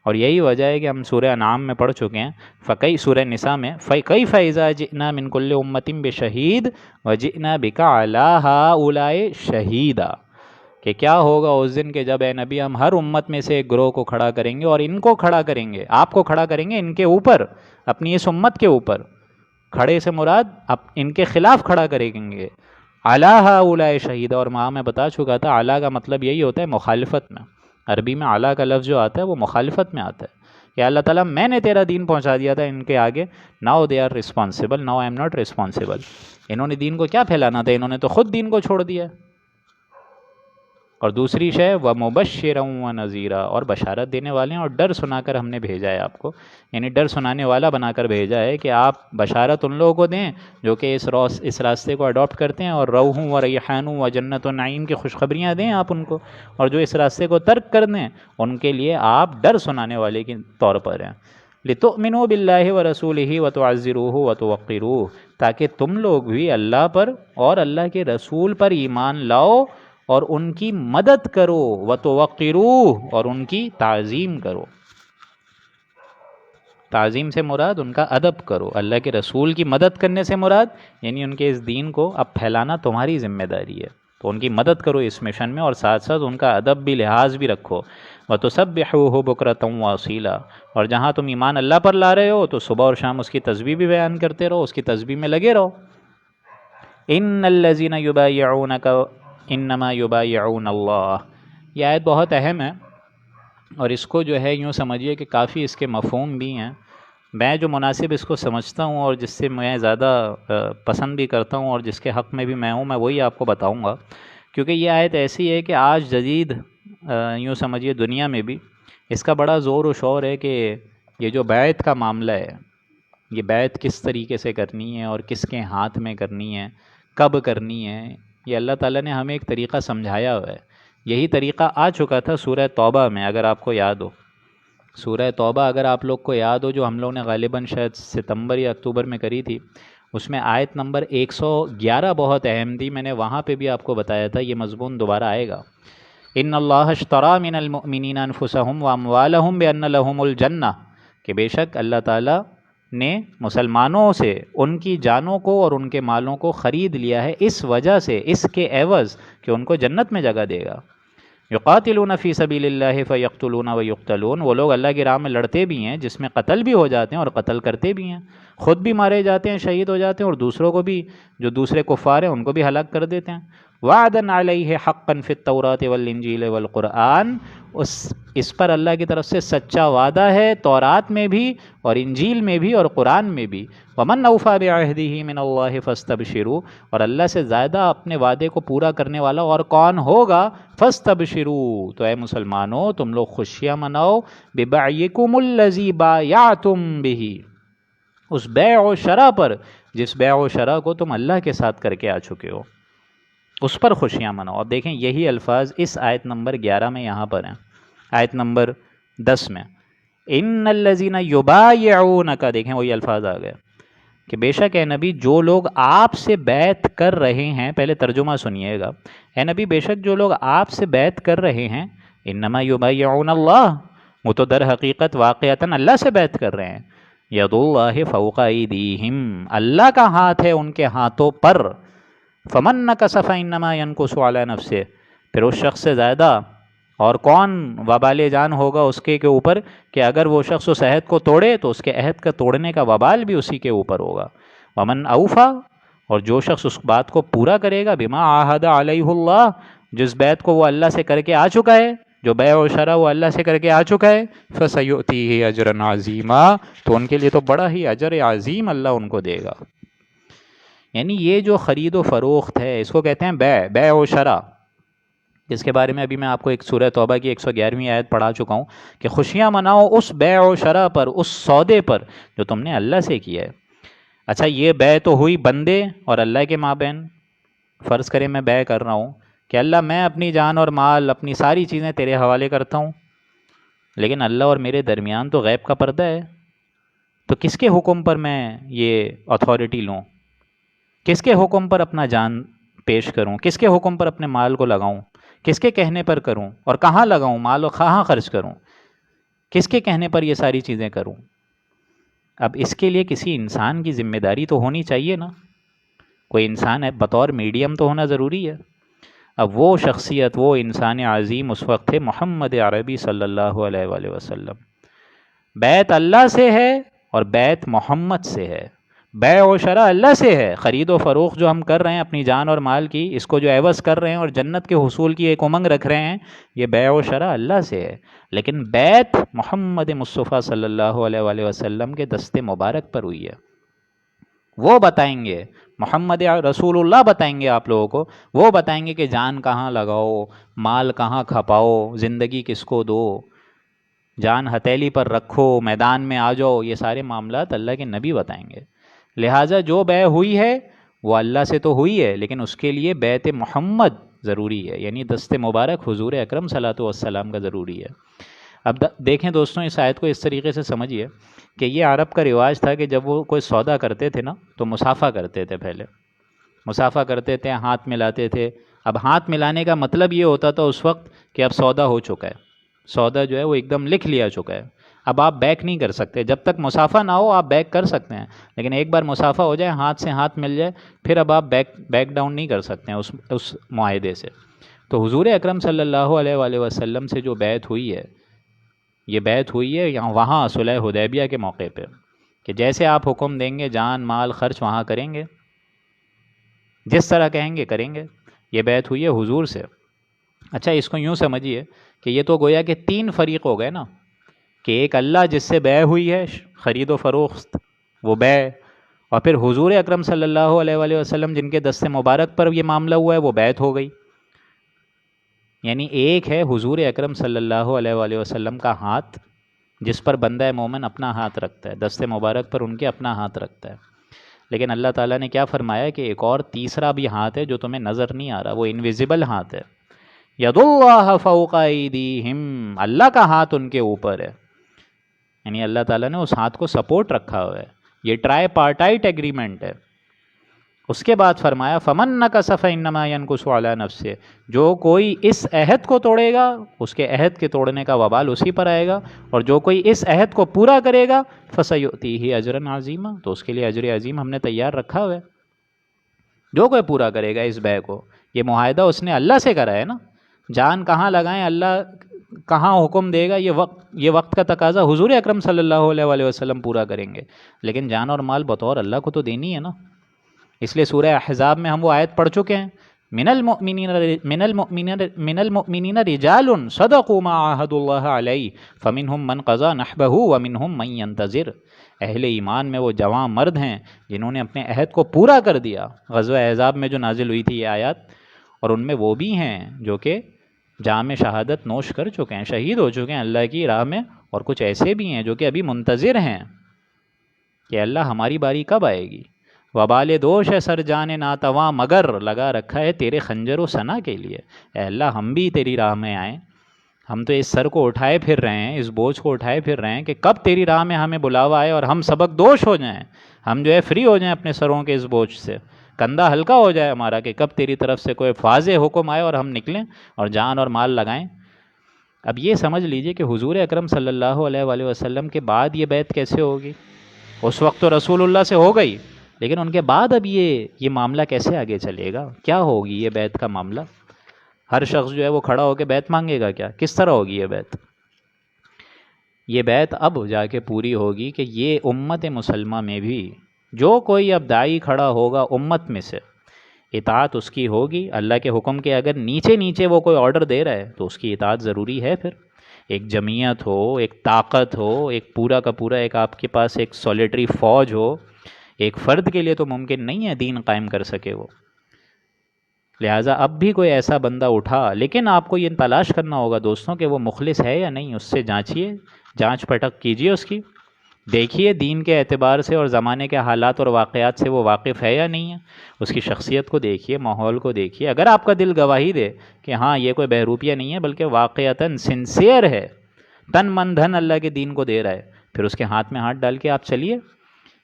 اور یہی وجہ ہے کہ ہم سورہ انعام میں پڑھ چکے ہیں، فقئی سورہ نساء میں فَكَيْفَ إِذَا جِئْنَا مِن كُلِّ أُمَّةٍ بِشَهِيدٍ وَجِئْنَا بِكَ عَلَىٰ هَٰؤُلَاءِ شَهِيدًا، کہ کیا ہوگا اس دن کہ جب اے نبی ہم ہر امت میں سے ایک گروہ کو کھڑا کریں گے، اور ان کو کھڑا کریں گے، آپ کو کھڑا کریں گے ان کے اوپر، اپنی اس امت کے اوپر. کھڑے سے مراد ان کے خلاف کھڑا کریں گے. عَلَىٰ هَٰؤُلَاءِ شَهِيدًا، اور وہاں میں بتا چکا تھا عَلَىٰ کا مطلب یہی ہوتا ہے مخالفت میں. عربی میں عَلَىٰ کا لفظ جو آتا ہے وہ مخالفت میں آتا ہے کہ اللہ تعالیٰ میں نے تیرا دین پہنچا دیا تھا ان کے آگے. Now they are responsible, now I am not responsible. انہوں نے دین کو کیا پھیلانا تھا، انہوں نے تو خود دین کو چھوڑ دیا. اور دوسری شے وَمُبَشِّرًا وَنَذِيرًا، اور بشارت دینے والے ہیں اور ڈر سنا کر ہم نے بھیجا ہے آپ کو. یعنی ڈر سنانے والا بنا کر بھیجا ہے کہ آپ بشارت ان لوگوں کو دیں جو کہ اس راستے کو اڈاپٹ کرتے ہیں، اور روح و ریحان و جنت و نعیم کی خوشخبریاں دیں آپ ان کو. اور جو اس راستے کو ترک کر دیں ان کے لیے آپ ڈر سنانے والے کے طور پر ہیں. لِتُؤْمِنُوا بِاللَّهِ وَرَسُولِهِ وَتُعَزِّرُوهُ وَتُوَقِّرُوهُ، تاکہ تم لوگ بھی اللہ پر اور اللہ کے رسول پر ایمان لاؤ اور ان کی مدد کرو. وَتُوَقِّرُوهُ، اور ان کی تعظیم کرو. تعظیم سے مراد ان کا ادب کرو. اللہ کے رسول کی مدد کرنے سے مراد یعنی ان کے اس دین کو اب پھیلانا تمہاری ذمہ داری ہے، تو ان کی مدد کرو اس مشن میں، اور ساتھ ساتھ ان کا ادب بھی، لحاظ بھی رکھو. وَتُسَبِّحُوهُ بُكْرَةً وَأَصِيلًا، اور جہاں تم ایمان اللہ پر لا رہے ہو تو صبح اور شام اس کی تسبیح بھی بیان کرتے رہو، اس کی تسبیح میں لگے رہو. إِنَّ الَّذِينَ يُبَايِعُونَكَ انما یبایعون اللہ، یہ آیت بہت اہم ہے، اور اس کو جو ہے یوں سمجھیے کہ کافی اس کے مفہوم بھی ہیں. میں جو مناسب اس کو سمجھتا ہوں اور جس سے میں زیادہ پسند بھی کرتا ہوں اور جس کے حق میں بھی میں ہوں، میں وہی آپ کو بتاؤں گا. کیونکہ یہ آیت ایسی ہے کہ آج جدید یوں سمجھیے دنیا میں بھی اس کا بڑا زور و شور ہے کہ یہ جو بیعت کا معاملہ ہے، یہ بیعت کس طریقے سے کرنی ہے اور کس کے ہاتھ میں کرنی ہے، کب کرنی ہے. یہ اللہ تعالیٰ نے ہمیں ایک طریقہ سمجھایا ہوا ہے. یہی طریقہ آ چکا تھا سورہ توبہ میں، اگر آپ کو یاد ہو. سورہ توبہ اگر آپ لوگ کو یاد ہو، جو ہم لوگ نے غالباً شاید ستمبر یا اکتوبر میں کری تھی، اس میں آیت نمبر 111 بہت اہم تھی. میں نے وہاں پہ بھی آپ کو بتایا تھا، یہ مضمون دوبارہ آئے گا. ان اللہ اشتری من المؤمنین انفسهم واموالهم بان لهم الجنہ، کہ بے شک اللہ تعالیٰ نے مسلمانوں سے ان کی جانوں کو اور ان کے مالوں کو خرید لیا ہے اس وجہ سے، اس کے عوض کہ ان کو جنت میں جگہ دے گا۔ یقاتلون فی سبیل اللہ فیقتلون ویقتلون، وہ لوگ اللہ کی راہ میں لڑتے بھی ہیں جس میں قتل بھی ہو جاتے ہیں اور قتل کرتے بھی ہیں، خود بھی مارے جاتے ہیں، شہید ہو جاتے ہیں، اور دوسروں کو بھی، جو دوسرے کفار ہیں ان کو بھی ہلاک کر دیتے ہیں۔ وعدًا علیہ حقًا فی التوراۃ والانجیل والقرآن، اس پر اللہ کی طرف سے سچا وعدہ ہے تورات میں بھی اور انجیل میں بھی اور قرآن میں بھی۔ ومن اوفی بعہدہ من اللہ فاستبشروا، اور اللہ سے زیادہ اپنے وعدے کو پورا کرنے والا اور کون ہوگا؟ فاستبشروا، تو اے مسلمانوں تم لوگ خوشیاں مناؤ، ببیعکم الذی بایعتم بہ، اس بیع و شرع پر جس بیع و شرع کو تم اللہ کے ساتھ کر کے آ چکے ہو، اس پر خوشیاں مناؤ۔ اب دیکھیں یہی الفاظ اس آیت نمبر 11 میں یہاں پر ہیں، آیت نمبر 10 میں، ان الذین یبایعونک، دیکھیں وہی الفاظ آ گئے کہ بے شک اے نبی جو لوگ آپ سے بیعت کر رہے ہیں، پہلے ترجمہ سنیے گا، اے نبی بے شک جو لوگ آپ سے بیعت کر رہے ہیں، انما یبایعون اللہ، وہ تو در حقیقت واقعتاً اللہ سے بیعت کر رہے ہیں، ید اللہ فوق ایدیہم، اللہ کا ہاتھ ہے ان کے ہاتھوں پر، فمن نکث فانما ینکث علی نفسہ، پھر اس شخص سے زیادہ اور کون وبال جان ہوگا اس کے اوپر کہ اگر وہ شخص اس عہد کو توڑے تو اس کے عہد کا توڑنے کا وبال بھی اسی کے اوپر ہوگا۔ ومن اوفا، اور جو شخص اس بات کو پورا کرے گا، بما عاہد علیہ اللہ، جس بیعت کو وہ اللہ سے کر کے آ چکا ہے، جو بیع و شرع وہ اللہ سے کر کے آ چکا ہے، فسیؤتیہ اجرا عظیما، تو ان کے لیے تو بڑا ہی اجر عظیم اللہ ان کو دے گا۔ یعنی یہ جو خرید و فروخت ہے اس کو کہتے ہیں بیع و شرع، جس کے بارے میں ابھی میں آپ کو ایک سورہ توبہ کی 111ویں آیت پڑھا چکا ہوں کہ خوشیاں مناؤ اس بیع و شرع پر، اس سودے پر جو تم نے اللہ سے کیا ہے۔ اچھا یہ بیع تو ہوئی بندے اور اللہ کے مابین، فرض کریں میں بیع کر رہا ہوں کہ اللہ میں اپنی جان اور مال، اپنی ساری چیزیں تیرے حوالے کرتا ہوں، لیکن اللہ اور میرے درمیان تو غیب کا پردہ ہے، تو کس کے حکم پر میں یہ اتھارٹی لوں؟ کس کے حکم پر اپنا جان پیش کروں؟ کس کے حکم پر اپنے مال کو لگاؤں؟ کس کے کہنے پر کروں؟ اور کہاں لگاؤں مال، اور کہاں خرچ کروں؟ کس کے کہنے پر یہ ساری چیزیں کروں؟ اب اس کے لیے کسی انسان کی ذمہ داری تو ہونی چاہیے نا، کوئی انسان ہے بطور میڈیم تو ہونا ضروری ہے۔ اب وہ شخصیت، وہ انسان عظیم اس وقت تھے محمد عربی صلی اللہ علیہ وآلہ وسلم۔ بیعت اللہ سے ہے اور بیعت محمد سے ہے، بیع و شرع اللہ سے ہے، خرید و فروخت جو ہم کر رہے ہیں اپنی جان اور مال کی، اس کو جو عوض کر رہے ہیں اور جنت کے حصول کی ایک امنگ رکھ رہے ہیں، یہ بیع و شرع اللہ سے ہے، لیکن بیعت محمد مصطفیٰ صلی اللہ علیہ وآلہ وسلم کے دست مبارک پر ہوئی ہے۔ وہ بتائیں گے، محمد رسول اللہ بتائیں گے آپ لوگوں کو، وہ بتائیں گے کہ جان کہاں لگاؤ، مال کہاں کھپاؤ، زندگی کس کو دو، جان ہتھیلی پر رکھو، میدان میں آ جاؤ، یہ سارے معاملات اللہ کے نبی بتائیں گے۔ لہٰذا جو بیع ہوئی ہے وہ اللہ سے تو ہوئی ہے، لیکن اس کے لیے بیعت محمد ضروری ہے، یعنی دست مبارک حضور اکرم صلی اللہ علیہ وسلم کا ضروری ہے۔ اب دیکھیں دوستوں اس آیت کو اس طریقے سے سمجھیے کہ یہ عرب کا رواج تھا کہ جب وہ کوئی سودا کرتے تھے نا تو مصافحہ کرتے تھے، پہلے مصافحہ کرتے تھے، ہاتھ ملاتے تھے۔ اب ہاتھ ملانے کا مطلب یہ ہوتا تھا اس وقت کہ اب سودا ہو چکا ہے، سودا جو ہے وہ ایک دم لکھ لیا چکا ہے، اب آپ بیک نہیں کر سکتے، جب تک مسافہ نہ ہو آپ بیک کر سکتے ہیں، لیکن ایک بار مسافہ ہو جائے، ہاتھ سے ہاتھ مل جائے، پھر اب آپ بیک ڈاؤن نہیں کر سکتے ہیں اس معاہدے سے۔ تو حضور اکرم صلی اللہ علیہ وآلہ وسلم سے جو بیعت ہوئی ہے، یہ بیعت ہوئی ہے وہاں صلح حدیبیہ کے موقع پہ، کہ جیسے آپ حکم دیں گے جان مال خرچ وہاں کریں گے، جس طرح کہیں گے کریں گے، یہ بیعت ہوئی ہے حضور سے۔ اچھا اس کو یوں سمجھیے کہ یہ تو گویا کہ 3 فریق ہو گئے نا، کہ ایک اللہ جس سے بیع ہوئی ہے خرید و فروخت وہ بیع، اور پھر حضور اکرم صلی اللہ علیہ وآلہ وسلم جن کے دست مبارک پر یہ معاملہ ہوا ہے وہ بیعت ہو گئی۔ یعنی ایک ہے حضور اکرم صلی اللہ علیہ وآلہ وسلم کا ہاتھ جس پر بندہ مومن اپنا ہاتھ رکھتا ہے، دست مبارک پر ان کے اپنا ہاتھ رکھتا ہے، لیکن اللہ تعالیٰ نے کیا فرمایا کہ ایک اور تیسرا بھی ہاتھ ہے جو تمہیں نظر نہیں آ رہا، وہ انویزیبل ہاتھ ہے، ید اللہ فوق ایدیہم، اللہ کا ہاتھ ان کے اوپر ہے، یعنی اللہ تعالیٰ نے اس ہاتھ کو سپورٹ رکھا ہوا ہے، یہ ٹرائی پارٹائٹ ایگریمنٹ ہے، اس کے بعد فرمایا فمن نکث فانما ينکث علی نفسہ، جو کوئی اس عہد کو توڑے گا اس کے عہد کے توڑنے کا وبال اسی پر آئے گا، اور جو کوئی اس عہد کو پورا کرے گا فسیؤتیہ اجرا عظیما، تو اس کے لیے اجر عظیم ہم نے تیار رکھا ہوا ہے۔ جو کوئی پورا کرے گا اس بیع کو، یہ معاہدہ اس نے اللہ سے کرا ہے نا، جان کہاں لگائیں، اللہ کہاں حکم دے گا، یہ وقت کا تقاضا حضور اکرم صلی اللہ علیہ وآلہ وسلم پورا کریں گے، لیکن جان اور مال بطور اللہ کو تو دینی ہے نا۔ اس لیے سورہ احزاب میں ہم وہ آیت پڑھ چکے ہیں، من المؤمنین رجال صدقوا ما عاہدوا اللہ علیہ فمنہم من قضى نحبہ ومنہم من ينتظر۔ اہل ایمان میں وہ جوان مرد ہیں جنہوں نے اپنے عہد کو پورا کر دیا، غزوہ احزاب میں جو نازل ہوئی تھی یہ آیات، اور ان میں وہ بھی ہیں جو کہ جام شہادت نوش کر چکے ہیں، شہید ہو چکے ہیں اللہ کی راہ میں، اور کچھ ایسے بھی ہیں جو کہ ابھی منتظر ہیں کہ اللہ ہماری باری کب آئے گی۔ وبال دوش ہے سر جان ناتواں مگر لگا رکھا ہے تیرے خنجر و ثنا کے لیے، اے اللہ ہم بھی تیری راہ میں آئیں، ہم تو اس سر کو اٹھائے پھر رہے ہیں، اس بوجھ کو اٹھائے پھر رہے ہیں کہ کب تیری راہ میں ہمیں بلاوا آئے اور ہم سبق دوش ہو جائیں، ہم جو ہے فری ہو جائیں اپنے سروں کے اس بوجھ سے، کندھا ہلکا ہو جائے ہمارا کہ کب تیری طرف سے کوئی واضح حکم آئے اور ہم نکلیں اور جان اور مال لگائیں۔ اب یہ سمجھ لیجئے کہ حضور اکرم صلی اللہ علیہ وآلہ وسلم کے بعد یہ بیعت کیسے ہوگی؟ اس وقت تو رسول اللہ سے ہو گئی، لیکن ان کے بعد اب یہ معاملہ کیسے آگے چلے گا؟ کیا ہوگی یہ بیعت کا معاملہ؟ ہر شخص جو ہے وہ کھڑا ہو کے بیعت مانگے گا کیا؟ کس طرح ہوگی یہ بیعت؟ یہ بیعت اب جا کے پوری ہوگی کہ یہ امت مسلمہ میں بھی جو کوئی اب داعی کھڑا ہوگا امت میں سے، اطاعت اس کی ہوگی اللہ کے حکم کے، اگر نیچے نیچے وہ کوئی آرڈر دے رہا ہے تو اس کی اطاعت ضروری ہے۔ پھر ایک جمعیت ہو، ایک طاقت ہو، ایک پورا کا پورا ایک آپ کے پاس ایک سولیٹری فوج ہو، ایک فرد کے لیے تو ممکن نہیں ہے دین قائم کر سکے وہ، لہٰذا اب بھی کوئی ایسا بندہ اٹھا، لیکن آپ کو یہ تلاش کرنا ہوگا دوستوں کہ وہ مخلص ہے یا نہیں، اس سے جانچیے، جانچ پٹک کیجیے، اس کی دیکھیے دین کے اعتبار سے اور زمانے کے حالات اور واقعات سے وہ واقف ہے یا نہیں ہے، اس کی شخصیت کو دیکھیے، ماحول کو دیکھیے، اگر آپ کا دل گواہی دے کہ ہاں یہ کوئی بہروپیہ نہیں ہے بلکہ واقعتاً سنسیئر ہے، تن من دھن اللہ کے دین کو دے رہا ہے، پھر اس کے ہاتھ میں ہاتھ ڈال کے آپ چلیے۔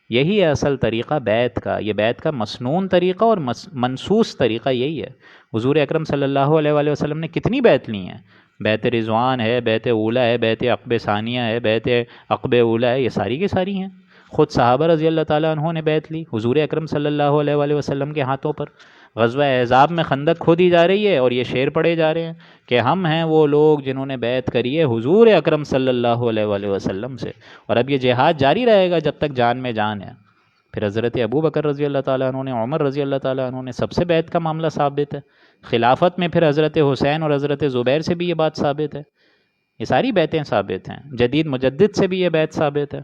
یہی ہے اصل طریقہ بیعت کا، یہ بیعت کا مسنون طریقہ اور منسوس طریقہ یہی ہے۔ حضور اکرم صلی اللہ علیہ وآلہ وسلم نے کتنی بیعت لی ہیں، بیعت رضوان ہے، بیعت اولیٰ ہے، بیعت عقبہ ثانیہ ہے، بیعت عقبہ اولیٰ ہے، یہ ساری کی ساری ہیں۔ خود صحابہ رضی اللہ تعالیٰ عنہ نے بیعت لی حضور اکرم صلی اللہ علیہ وآلہ وسلم کے ہاتھوں پر۔ غزوہ احزاب میں خندق کھودی جا رہی ہے اور یہ شعر پڑھے جا رہے ہیں کہ ہم ہیں وہ لوگ جنہوں نے بیعت کری ہے حضور اکرم صلی اللہ علیہ وآلہ وسلم سے، اور اب یہ جہاد جاری رہے گا جب تک جان میں جان ہے۔ پھر حضرت ابو بکر رضی اللہ تعالیٰ عنہ نے، عمر رضی اللہ تعالیٰ عنہ نے، سب سے بیعت کا معاملہ ثابت ہے۔ خلافت میں پھر حضرت حسین اور حضرت زبیر سے بھی یہ بات ثابت ہے، یہ ساری بیعتیں ثابت ہیں، جدید مجدد سے بھی یہ بیعت ثابت ہے۔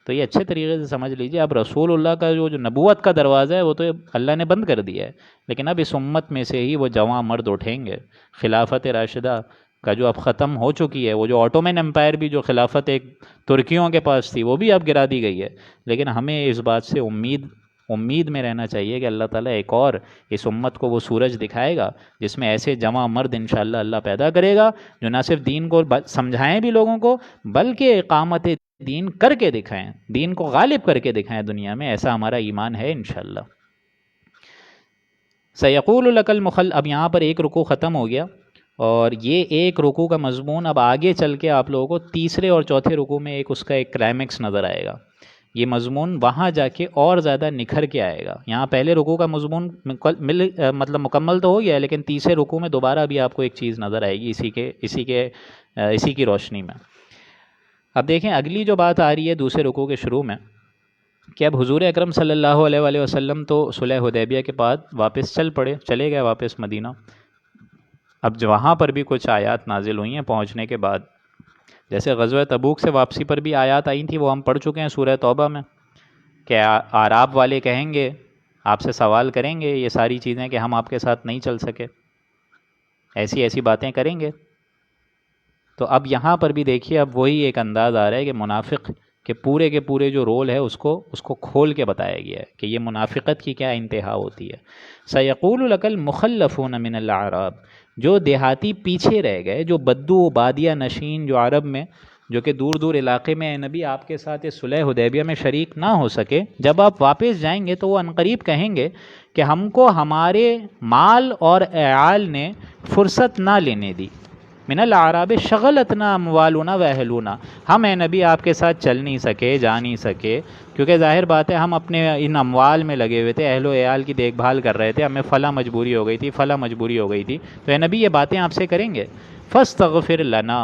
تو یہ اچھے طریقے سے سمجھ لیجئے، اب رسول اللہ کا جو نبوت کا دروازہ ہے وہ تو اللہ نے بند کر دیا ہے، لیکن اب اس امت میں سے ہی وہ جوان مرد اٹھیں گے۔ خلافت راشدہ کا جو اب ختم ہو چکی ہے، وہ جو آٹومن امپائر بھی جو خلافت ایک ترکیوں کے پاس تھی وہ بھی اب گرا دی گئی ہے، لیکن ہمیں اس بات سے امید میں رہنا چاہیے کہ اللہ تعالیٰ ایک اور اس امت کو وہ سورج دکھائے گا جس میں ایسے جوان مرد انشاءاللہ اللہ پیدا کرے گا جو نہ صرف دین کو سمجھائیں بھی لوگوں کو بلکہ اقامت دین کر کے دکھائیں، دین کو غالب کر کے دکھائیں دنیا میں، ایسا ہمارا ایمان ہے انشاءاللہ۔ سیقول لک المخل، اب یہاں پر ایک رکوع ختم ہو گیا، اور یہ ایک رکوع کا مضمون اب آگے چل کے آپ لوگوں کو تیسرے اور چوتھے رکوع میں اس کا ایک کلائمیکس نظر آئے گا، یہ مضمون وہاں جا کے اور زیادہ نکھر کے آئے گا۔ یہاں پہلے رکوع کا مضمون مکمل تو ہو گیا، لیکن تیسرے رکوع میں دوبارہ بھی آپ کو ایک چیز نظر آئے گی اسی کی روشنی میں۔ اب دیکھیں اگلی جو بات آ رہی ہے دوسرے رکوع کے شروع میں کہ اب حضور اکرم صلی اللہ علیہ وآلہ وسلم تو صلح حدیبیہ کے بعد واپس چلے گئے واپس مدینہ۔ اب جو وہاں پر بھی کچھ آیات نازل ہوئی ہیں پہنچنے کے بعد، جیسے غزوہ تبوک سے واپسی پر بھی آیات آئی تھیں، وہ ہم پڑھ چکے ہیں سورہ توبہ میں، کہ اعراب والے کہیں گے، آپ سے سوال کریں گے یہ ساری چیزیں کہ ہم آپ کے ساتھ نہیں چل سکے، ایسی باتیں کریں گے۔ تو اب یہاں پر بھی دیکھیے اب وہی ایک انداز آ رہا ہے کہ منافق کے پورے جو رول ہے اس کو کھول کے بتایا گیا ہے کہ یہ منافقت کی کیا انتہا ہوتی ہے۔ سیقول لک المخلفون من الاعراب، جو دیہاتی پیچھے رہ گئے، جو بدو بادیہ نشین جو عرب میں جو کہ دور دور علاقے میں اے نبی آپ کے ساتھ اس صلح حدیبیہ میں شریک نہ ہو سکے، جب آپ واپس جائیں گے تو وہ عنقریب کہیں گے کہ ہم کو ہمارے مال اور عیال نے فرصت نہ لینے دی، من الاعراب شغلتنا اموالنا واہلونا، ہم اے نبی آپ کے ساتھ چل نہیں سکے، جا نہیں سکے، کیونکہ ظاہر بات ہے ہم اپنے ان اموال میں لگے ہوئے تھے، اہل و عیال کی دیکھ بھال کر رہے تھے، ہمیں فلاں مجبوری ہو گئی تھی، فلاں مجبوری ہو گئی تھی، تو اے نبی یہ باتیں آپ سے کریں گے، فاستغفر لنا،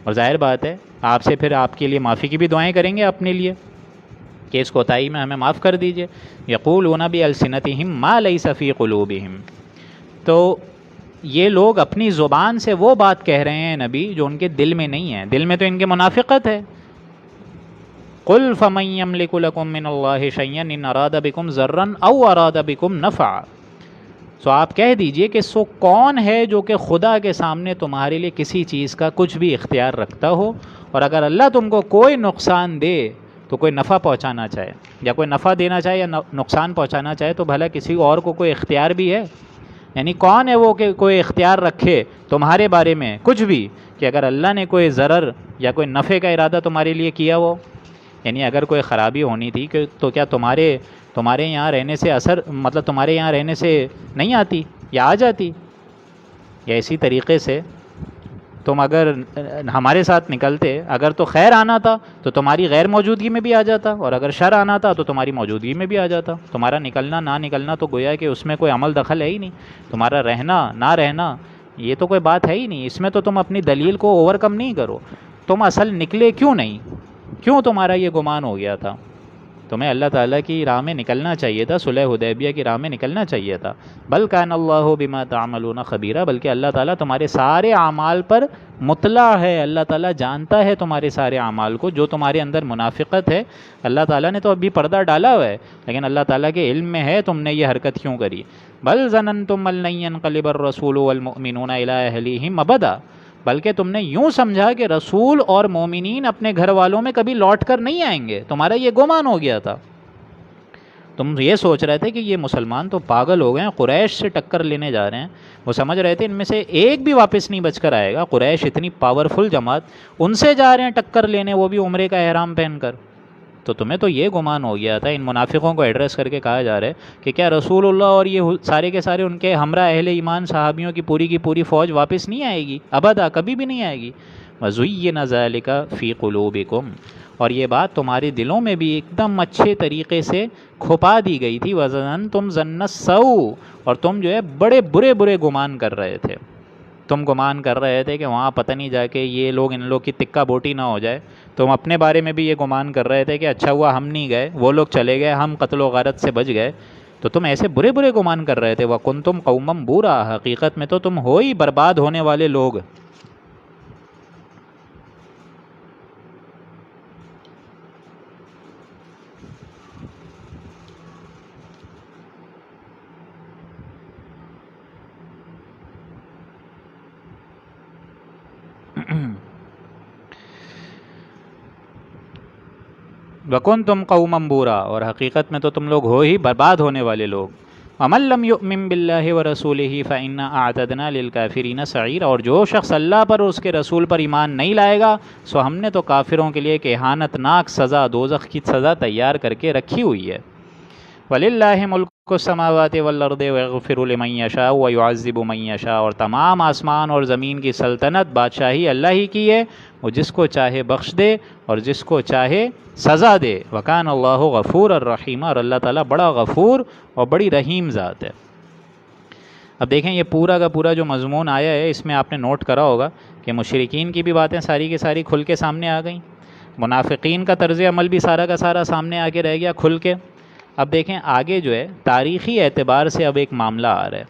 اور ظاہر بات ہے آپ سے پھر آپ کے لیے معافی کی بھی دعائیں کریں گے اپنے لیے کہ اس کوتاہی میں ہمیں معاف کر دیجئے، یقولون بألسنتہم ما لیس فی قلوبہم، تو یہ لوگ اپنی زبان سے وہ بات کہہ رہے ہیں نبی جو ان کے دل میں نہیں ہے، دل میں تو ان کے منافقت ہے۔ قل فمن یملک لکم من اللہ شیئا ان اراد بکم ضرا او اراد بکم نفعا، تو آپ کہہ دیجئے کہ سو کون ہے جو کہ خدا کے سامنے تمہارے لیے کسی چیز کا کچھ بھی اختیار رکھتا ہو، اور اگر اللہ تم کو کوئی نقصان دے تو کوئی نفع پہنچانا چاہے یا کوئی نفع دینا چاہے یا نقصان پہنچانا چاہے تو بھلا کسی اور کو کوئی اختیار بھی ہے؟ یعنی کون ہے وہ کہ کوئی اختیار رکھے تمہارے بارے میں کچھ بھی، کہ اگر اللہ نے کوئی ضرر یا کوئی نفع کا ارادہ تمہارے لیے کیا ہو، یعنی اگر کوئی خرابی ہونی تھی تو کیا تمہارے یہاں رہنے سے اثر، مطلب تمہارے یہاں رہنے سے نہیں آتی یا آ جاتی؟ یا اسی طریقے سے تم اگر ہمارے ساتھ نکلتے، اگر تو خیر آنا تھا تو تمہاری غیر موجودگی میں بھی آ جاتا، اور اگر شر آنا تھا تو تمہاری موجودگی میں بھی آ جاتا۔ تمہارا نکلنا نہ نکلنا تو گویا کہ اس میں کوئی عمل دخل ہے ہی نہیں، تمہارا رہنا نہ رہنا یہ تو کوئی بات ہے ہی نہیں، اس میں تو تم اپنی دلیل کو اوور کم نہیں کرو۔ تم اصل نکلے کیوں نہیں؟ کیوں تمہارا یہ گمان ہو گیا تھا؟ تمہیں اللہ تعالیٰ کی راہ میں نکلنا چاہیے تھا، صلح حدیبیہ کی راہ میں نکلنا چاہیے تھا۔ بل کان اللہ بما تعملون خبیرا، بلکہ اللہ تعالیٰ تمہارے سارے اعمال پر مطلع ہے، اللہ تعالیٰ جانتا ہے تمہارے سارے اعمال کو، جو تمہارے اندر منافقت ہے اللہ تعالیٰ نے تو ابھی پردہ ڈالا ہوا ہے، لیکن اللہ تعالیٰ کے علم میں ہے تم نے یہ حرکت کیوں کری۔ بل ظننتم ان لن ينقلب الرسول والمؤمنون الى اہلیہم ابدا، بلکہ تم نے یوں سمجھا کہ رسول اور مومنین اپنے گھر والوں میں کبھی لوٹ کر نہیں آئیں گے، تمہارا یہ گمان ہو گیا تھا۔ تم یہ سوچ رہے تھے کہ یہ مسلمان تو پاگل ہو گئے ہیں، قریش سے ٹکر لینے جا رہے ہیں، وہ سمجھ رہے تھے ان میں سے ایک بھی واپس نہیں بچ کر آئے گا، قریش اتنی پاورفل جماعت، ان سے جا رہے ہیں ٹکر لینے، وہ بھی عمرے کا احرام پہن کر، تو تمہیں تو یہ گمان ہو گیا تھا۔ ان منافقوں کو ایڈریس کر کے کہا جا رہا ہے کہ کیا رسول اللہ اور یہ سارے کے سارے ان کے ہمراہ اہل ایمان صحابیوں کی پوری فوج واپس نہیں آئے گی؟ ابدا، کبھی بھی نہیں آئے گی۔ وَزُيِّنَ ذَلِكَ فِي قُلُوبِكُمْ، اور یہ بات تمہارے دلوں میں بھی ایک دم اچھے طریقے سے کھپا دی گئی تھی۔ وَظَنَنتُمْ ظَنَّ السَّوْءِ، اور تم جو ہے بڑے برے گمان کر رہے تھے، تم گمان کر رہے تھے کہ وہاں پتہ نہیں جا کے یہ لوگ ان لوگ کی تکہ بوٹی نہ ہو جائے، تم اپنے بارے میں بھی یہ گمان کر رہے تھے کہ اچھا ہوا ہم نہیں گئے، وہ لوگ چلے گئے، ہم قتل و غارت سے بچ گئے، تو تم ایسے برے گمان کر رہے تھے۔ وَكُنْتُمْ قَوْمًا بُورًا، حقیقت میں تو تم ہو ہی برباد ہونے والے لوگ۔ وَكُنْتُمْ قَوْمًا بُورًا، اور حقیقت میں تو تم لوگ ہو ہی برباد ہونے والے لوگ۔ وَمَن لَّمْ يُؤْمِن بِاللَّهِ وَرَسُولِهِ فَإِنَّا أَعْتَدْنَا لِلْكَافِرِينَ سَعِيرًا، اور جو شخص اللہ پر اور اس کے رسول پر ایمان نہیں لائے گا سو ہم نے تو کافروں کے لیے ایک اہانت ناک سزا، دوزخ کی سزا تیار کر کے رکھی ہوئی ہے۔ وَلِلَّهِ مُلْكُ السَّمَاوَاتِ وَالْأَرْضِ وَيَغْفِرُ لِمَن يَشَاءُ وَيُعَذِّبُ مَن يَشَاءُ، اور تمام آسمان اور زمین کی سلطنت، بادشاہی اللہ ہی کی ہے، وہ جس کو چاہے بخش دے اور جس کو چاہے سزا دے۔ وَكَانَ اللَّهُ غَفُورًا رَحِيمًا، اور اللہ تعالیٰ بڑا غفور اور بڑی رحیم ذات ہے۔ اب دیکھیں یہ پورا کا پورا جو مضمون آیا ہے اس میں آپ نے نوٹ کرا ہوگا کہ مشرکین کی بھی باتیں ساری کی ساری کھل کے سامنے آ گئیں، منافقین کا طرز عمل بھی سارا کا سارا سامنے آ کے رہ گیا کھل کے۔ اب دیکھیں آگے جو ہے تاریخی اعتبار سے اب ایک معاملہ آ رہا ہے،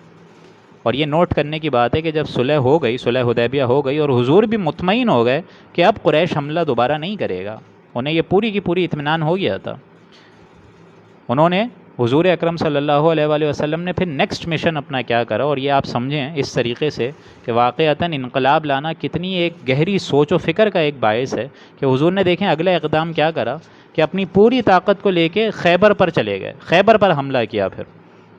اور یہ نوٹ کرنے کی بات ہے کہ جب صلح ہو گئی، صلح حدیبیہ ہو گئی، اور حضور بھی مطمئن ہو گئے کہ اب قریش حملہ دوبارہ نہیں کرے گا، انہیں یہ پوری کی پوری اطمینان ہو گیا تھا، انہوں نے حضور اکرم صلی اللہ علیہ وآلہ وسلم نے پھر نیکسٹ مشن اپنا کیا کرا، اور یہ آپ سمجھیں اس طریقے سے کہ واقعتاً انقلاب لانا کتنی ایک گہری سوچ و فکر کا ایک باعث ہے کہ حضور نے دیکھیں اگلا اقدام کیا کرا کہ اپنی پوری طاقت کو لے کے خیبر پر چلے گئے، خیبر پر حملہ کیا، پھر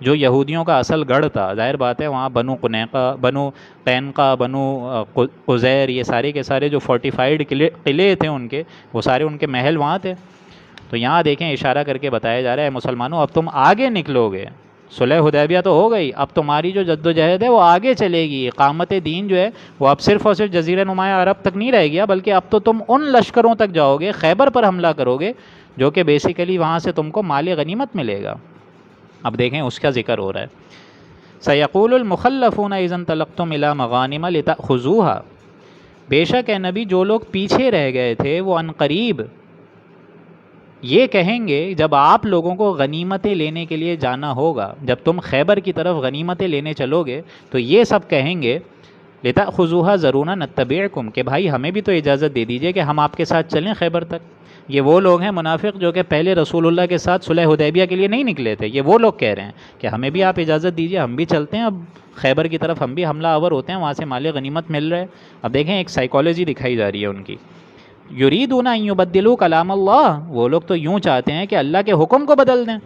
جو یہودیوں کا اصل گڑھ تھا، ظاہر بات ہے وہاں بنو قنیقہ، بنو قینقا، بنو قزیر، یہ سارے کے سارے جو فورٹیفائڈ قلعے تھے ان کے، وہ سارے ان کے محل وہاں تھے. تو یہاں دیکھیں اشارہ کر کے بتایا جا رہا ہے مسلمانوں اب تم آگے نکلو گے. صلح حدیبیہ تو ہو گئی، اب تمہاری جو جد و جہد ہے وہ آگے چلے گی. اقامت دین جو ہے وہ اب صرف اور صرف جزیرہ نمایاں عرب تک نہیں رہ گیا، بلکہ اب تو تم ان لشکروں تک جاؤ گے، خیبر پر حملہ کرو گے، جو کہ بیسیکلی وہاں سے تم کو مال غنیمت ملے گا. اب دیکھیں اس کا ذکر ہو رہا ہے. سیقول المخلفون اذا انطلقتم الی مغانم لتأخذوها، بے شک اے نبی جو لوگ پیچھے رہ گئے تھے وہ عنقریب یہ کہیں گے جب آپ لوگوں کو غنیمتیں لینے کے لیے جانا ہوگا، جب تم خیبر کی طرف غنیمتیں لینے چلو گے تو یہ سب کہیں گے لتأخذوها ضرورا نتبعکم، کہ بھائی ہمیں بھی تو اجازت دے دیجئے کہ ہم آپ کے ساتھ چلیں خیبر تک. یہ وہ لوگ ہیں منافق جو کہ پہلے رسول اللہ کے ساتھ صلح حدیبیہ کے لیے نہیں نکلے تھے. یہ وہ لوگ کہہ رہے ہیں کہ ہمیں بھی آپ اجازت دیجئے، ہم بھی چلتے ہیں، اب خیبر کی طرف ہم بھی حملہ آور ہوتے ہیں، وہاں سے مال غنیمت مل رہا ہے. اب دیکھیں ایک سائیکالوجی دکھائی جا رہی ہے ان کی. یریدون ان یبدلوا کلام اللہ، وہ لوگ تو یوں چاہتے ہیں کہ اللہ کے حکم کو بدل دیں.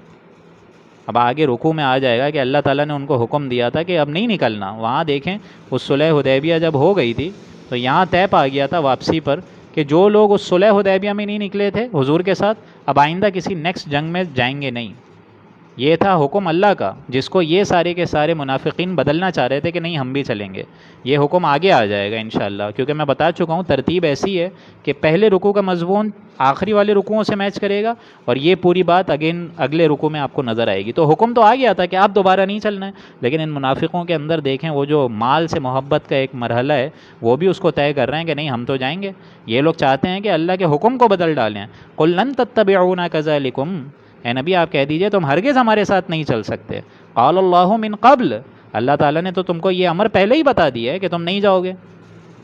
اب آگے رکوع میں آ جائے گا کہ اللہ تعالیٰ نے ان کو حکم دیا تھا کہ اب نہیں نکلنا. وہاں دیکھیں اس صلح حدیبیہ جب ہو گئی تھی تو یہاں طے پا گیا تھا واپسی پر کہ جو لوگ اس صلح حدیبیہ میں نہیں نکلے تھے حضور کے ساتھ، اب آئندہ کسی نیکسٹ جنگ میں جائیں گے نہیں. یہ تھا حکم اللہ کا، جس کو یہ سارے کے سارے منافقین بدلنا چاہ رہے تھے کہ نہیں ہم بھی چلیں گے. یہ حکم آگے آ جائے گا انشاءاللہ، کیونکہ میں بتا چکا ہوں ترتیب ایسی ہے کہ پہلے رکوع کا مضمون آخری والے رکوعوں سے میچ کرے گا، اور یہ پوری بات اگین اگلے رکوع میں آپ کو نظر آئے گی. تو حکم تو آ گیا تھا کہ آپ دوبارہ نہیں چلنا ہے، لیکن ان منافقوں کے اندر دیکھیں وہ جو مال سے محبت کا ایک مرحلہ ہے وہ بھی اس کو طے کر رہے ہیں کہ نہیں ہم تو جائیں گے. یہ لوگ چاہتے ہیں کہ اللہ کے حکم کو بدل ڈالیں. قل لن تتبعونا کذلکم، اے نبی آپ کہہ دیجئے تم ہرگز ہمارے ساتھ نہیں چل سکتے. قال اللہ من قبل، اللہ تعالیٰ نے تو تم کو یہ امر پہلے ہی بتا دیا ہے کہ تم نہیں جاؤ گے.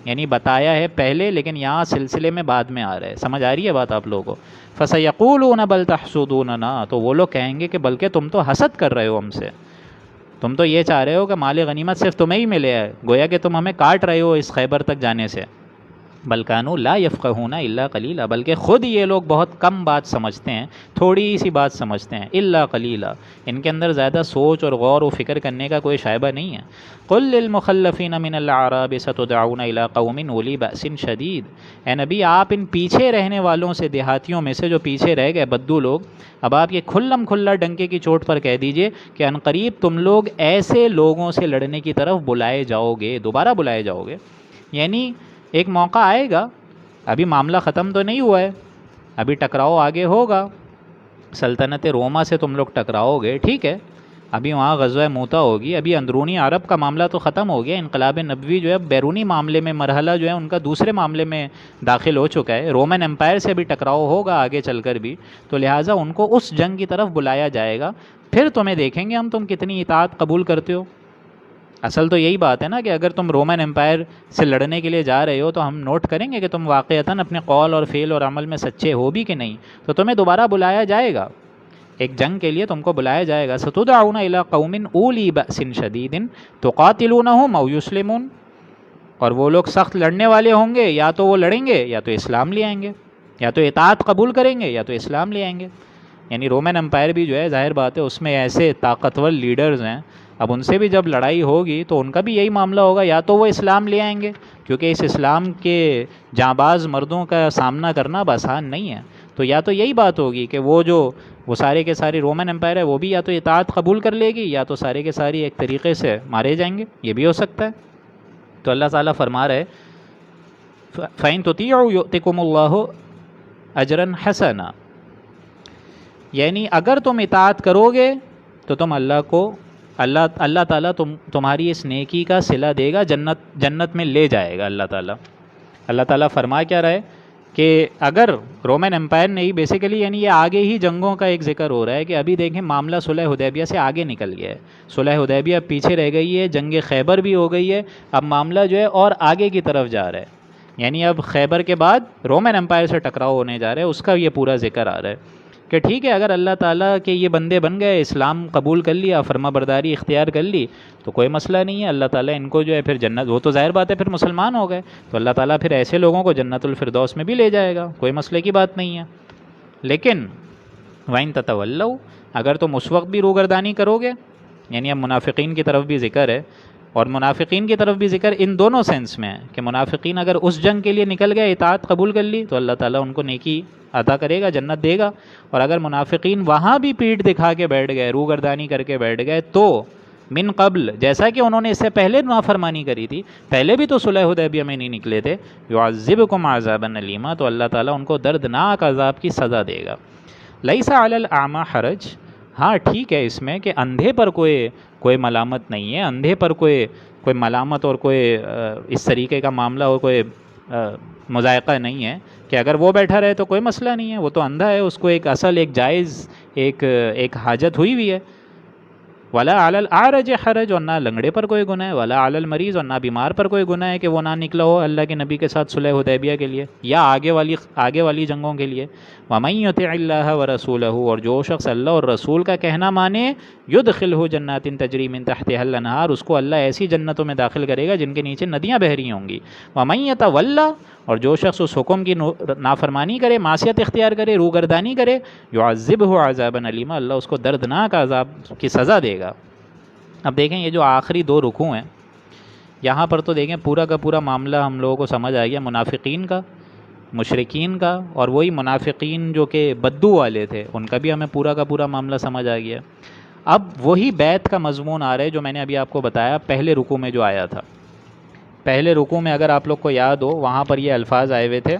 یعنی بتایا ہے پہلے، لیکن یہاں سلسلے میں بعد میں آ رہا ہے. سمجھ آ رہی ہے بات آپ لوگوں کو؟ فَسَيَقُولُونَ بَلْ تَحْسُدُونَنَا، تو وہ لوگ کہیں گے کہ بلکہ تم تو حسد کر رہے ہو ہم سے، تم تو یہ چاہ رہے ہو کہ مال غنیمت صرف تمہیں ہی ملے ہے، گویا کہ تم ہمیں کاٹ رہے ہو اس خیبر تک جانے سے. بل کانوا لا یفقہون الا قلیلا، بلکہ خود یہ لوگ بہت کم بات سمجھتے ہیں، تھوڑی سی بات سمجھتے ہیں. الا قلیلا، ان کے اندر زیادہ سوچ اور غور و فکر کرنے کا کوئی شائبہ نہیں ہے. قل للمخلفین من الاعراب ستدعون الى قوم اولی بأس شدید، اے نبی آپ ان پیچھے رہنے والوں سے، دیہاتیوں میں سے جو پیچھے رہ گئے بدو لوگ، اب آپ یہ کھلم کھلا ڈنکے کی چوٹ پر کہہ دیجئے کہ عنقریب تم لوگ ایسے لوگوں سے لڑنے کی طرف بلائے جاؤ گے، دوبارہ بلائے جاؤ گے. یعنی ایک موقع آئے گا، ابھی معاملہ ختم تو نہیں ہوا ہے، ابھی ٹکراؤ آگے ہوگا، سلطنت روما سے تم لوگ ٹکراؤ گے، ٹھیک ہے، ابھی وہاں غزوہ موتا ہوگی، ابھی اندرونی عرب کا معاملہ تو ختم ہو گیا. انقلاب نبوی جو ہے بیرونی معاملے میں مرحلہ جو ہے ان کا دوسرے معاملے میں داخل ہو چکا ہے. رومن امپائر سے بھی ٹکراؤ ہوگا آگے چل کر بھی، تو لہٰذا ان کو اس جنگ کی طرف بلایا جائے گا. پھر تمہیں دیکھیں گے ہم تم کتنی اطاعت قبول کرتے ہو. اصل تو یہی بات ہے نا کہ اگر تم رومن امپائر سے لڑنے کے لیے جا رہے ہو تو ہم نوٹ کریں گے کہ تم واقعتاً اپنے قول اور فعل اور عمل میں سچے ہو بھی کہ نہیں، تو تمہیں دوبارہ بلایا جائے گا، ایک جنگ کے لیے تم کو بلایا جائے گا. ستدعون الی قوم اولی بأس شدید تقاتلونہم او یسلمون، اور وہ لوگ سخت لڑنے والے ہوں گے، یا تو وہ لڑیں گے یا تو اسلام لے آئیں گے، یا تو اطاعت قبول کریں گے یا تو اسلام لے آئیں گے. یعنی رومن امپائر بھی جو ہے ظاہر بات ہے اس میں ایسے طاقتور لیڈرز ہیں، اب ان سے بھی جب لڑائی ہوگی تو ان کا بھی یہی معاملہ ہوگا، یا تو وہ اسلام لے آئیں گے، کیونکہ اس اسلام کے جانباز مردوں کا سامنا کرنا اب آسان نہیں ہے. تو یا تو یہی بات ہوگی کہ وہ سارے کے سارے رومن امپائر ہے وہ بھی یا تو اطاعت قبول کر لے گی، یا تو سارے کے سارے ایک طریقے سے مارے جائیں گے، یہ بھی ہو سکتا ہے. تو اللہ تعالیٰ فرما رہے فَإِن تُطِيعُوا يُؤْتِكُمُ اللَّهُ أَجْرًا حَسَنًا، یعنی اگر تم اطاعت کرو گے تو تم اللہ تعالیٰ تمہاری اس نیکی کا صلہ دے گا، جنت میں لے جائے گا. اللہ تعالیٰ فرما کیا رہے کہ اگر رومن امپائر نے ہی بیسیکلی، یعنی یہ آگے ہی جنگوں کا ایک ذکر ہو رہا ہے کہ ابھی دیکھیں معاملہ صلح حدیبیہ سے آگے نکل گیا ہے، صلح حدیبیہ پیچھے رہ گئی ہے، جنگ خیبر بھی ہو گئی ہے، اب معاملہ جو ہے اور آگے کی طرف جا رہا ہے. یعنی اب خیبر کے بعد رومن امپائر سے ٹکراؤ ہونے جا رہا ہے، اس کا یہ پورا ذکر آ رہا ہے کہ ٹھیک ہے اگر اللہ تعالیٰ کے یہ بندے بن گئے، اسلام قبول کر لیا، فرما برداری اختیار کر لی، تو کوئی مسئلہ نہیں ہے، اللہ تعالیٰ ان کو جو ہے پھر جنت، وہ تو ظاہر بات ہے پھر مسلمان ہو گئے تو اللہ تعالیٰ پھر ایسے لوگوں کو جنت الفردوس میں بھی لے جائے گا، کوئی مسئلے کی بات نہیں ہے. لیکن وَإِن تَتَوَلَّوْا، اگر تم اس وقت بھی روگردانی کرو گے، یعنی اب منافقین کی طرف بھی ذکر ہے، اور منافقین کی طرف بھی ذکر ان دونوں سینس میں ہے کہ منافقین اگر اس جنگ کے لیے نکل گئے، اطاعت قبول کر لی، تو اللہ تعالیٰ ان کو نیکی عطا کرے گا، جنت دے گا، اور اگر منافقین وہاں بھی پیٹھ دکھا کے بیٹھ گئے، روگردانی کر کے بیٹھ گئے، تو من قبل، جیسا کہ انہوں نے اس سے پہلے نافرمانی کری تھی، پہلے بھی تو صلح حدیبیہ میں نہیں نکلے تھے، یعذبکم عذابا الیما، تو اللہ تعالیٰ ان کو دردناک عذاب کی سزا دے گا۔ لیس علی الاعمی حرج، ہاں ٹھیک ہے اس میں کہ اندھے پر کوئی ملامت نہیں ہے، اندھے پر کوئی ملامت اور کوئی اس طریقے کا معاملہ اور کوئی مذائقہ نہیں ہے کہ اگر وہ بیٹھا رہے تو کوئی مسئلہ نہیں ہے، وہ تو اندھا ہے، اس کو ایک اصل، ایک جائز، ایک حاجت ہوئی ہوئی ہے۔ ولا علی الاعرج حرج، اور نہ لنگڑے پر کوئی گناہ ہے، ولا علی المریض، اور نہ بیمار پر کوئی گناہ ہے کہ وہ نہ نکلا ہو اللہ کے نبی کے ساتھ صلح حدیبیہ کے لیے یا آگے والی جنگوں کے لیے۔ ومن یطع اللہ ورسولہ، اور جو شخص اللہ اور رسول کا کہنا مانے، یدخلہ جنات تجری من تحتها الانہار، اس کو اللہ ایسی جنتوں میں داخل کرے گا جن کے نیچے ندیاں بہہ رہی ہوں گی۔ ومن یتولی، اور جو شخص اس حکم کی نافرمانی کرے، معصیت اختیار کرے، روگردانی کرے، یعذبہ عذابا الیما، اللہ اس کو دردناک عذاب کی سزا دے گا۔ اب دیکھیں یہ جو آخری دو رکوع ہیں، یہاں پر تو دیکھیں پورا کا پورا معاملہ ہم لوگوں کو سمجھ آ گیا، منافقین کا، مشرکین کا، اور وہی منافقین جو کہ بدو والے تھے ان کا بھی ہمیں پورا کا پورا معاملہ سمجھ آ گیا۔ اب وہی بیعت کا مضمون آ رہا ہے جو میں نے ابھی آپ کو بتایا پہلے رکوع میں جو آیا تھا۔ پہلے رکوع میں اگر آپ لوگ کو یاد ہو، وہاں پر یہ الفاظ آئے ہوئے تھے،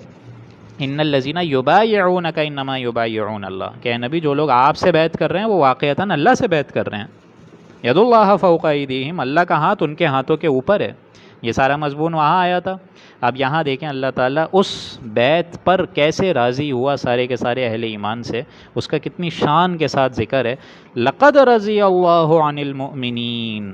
ان الذین یبایعونک انما یبایعون اللہ، کہ اے نبی جو لوگ آپ سے بیعت کر رہے ہیں وہ واقعتاً اللہ سے بیعت کر رہے ہیں۔ ید اللہ فوق ایدیہم، اللہ کا ہاتھ ان کے ہاتھوں کے اوپر ہے، یہ سارا مضمون وہاں آیا تھا۔ اب یہاں دیکھیں اللہ تعالیٰ اس بیعت پر کیسے راضی ہوا سارے کے سارے اہل ایمان سے، اس کا کتنی شان کے ساتھ ذکر ہے۔ لقد رضی اللہ عن المؤمنین،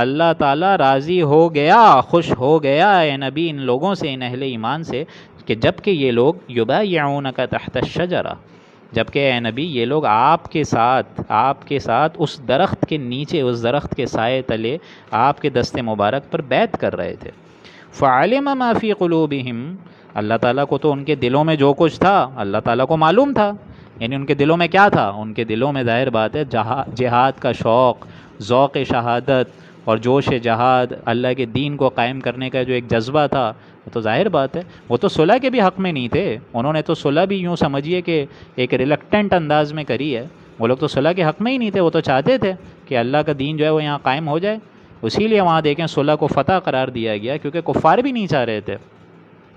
اللہ تعالیٰ راضی ہو گیا، خوش ہو گیا اے نبی ان لوگوں سے، ان اہل ایمان سے، کہ جب کہ یہ لوگ یبایعونک تحت الشجرہ، جبکہ اے نبی یہ لوگ آپ کے ساتھ اس درخت کے نیچے، اس درخت کے سائے تلے آپ کے دست مبارک پر بیعت کر رہے تھے۔ فعلم ما فی قلوبہم، اللہ تعالیٰ کو تو ان کے دلوں میں جو کچھ تھا اللہ تعالیٰ کو معلوم تھا، یعنی ان کے دلوں میں کیا تھا، ان کے دلوں میں ظاہر بات ہے جہاد کا شوق، ذوق شہادت اور جوش جہاد، اللہ کے دین کو قائم کرنے کا جو ایک جذبہ تھا، وہ تو ظاہر بات ہے، وہ تو صلح کے بھی حق میں نہیں تھے، انہوں نے تو صلح بھی یوں سمجھیے کہ ایک ریلکٹنٹ انداز میں کری ہے، وہ لوگ تو صلح کے حق میں ہی نہیں تھے، وہ تو چاہتے تھے کہ اللہ کا دین جو ہے وہ یہاں قائم ہو جائے، اسی لیے وہاں دیکھیں صلح کو فتح قرار دیا گیا، کیونکہ کفار بھی نہیں چاہ رہے تھے،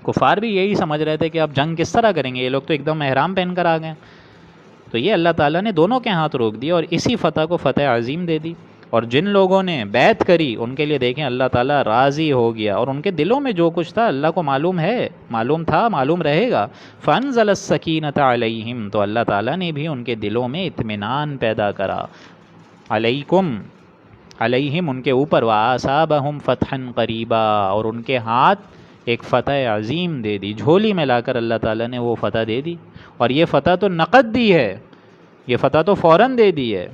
کفار بھی یہی سمجھ رہے تھے کہ اب جنگ کس طرح کریں گے، یہ لوگ تو ایک دم احرام پہن کر آ گئے، تو یہ اللہ تعالیٰ نے دونوں کے ہاتھ روک دیے اور اسی فتح کو فتح عظیم دے دی، اور جن لوگوں نے بیعت کری ان کے لیے دیکھیں اللہ تعالیٰ راضی ہو گیا، اور ان کے دلوں میں جو کچھ تھا اللہ کو معلوم ہے، معلوم تھا، معلوم رہے گا۔ فانزل السکینۃ علیہم، تو اللہ تعالیٰ نے بھی ان کے دلوں میں اطمینان پیدا کرا، علیکم، علیہم ان کے اوپر، وآصابہم فتحا قریبا، اور ان کے ہاتھ ایک فتح عظیم دے دی، جھولی میں لا کر اللہ تعالیٰ نے وہ فتح دے دی، اور یہ فتح تو نقد دی ہے، یہ فتح تو فوراً دے دی ہے۔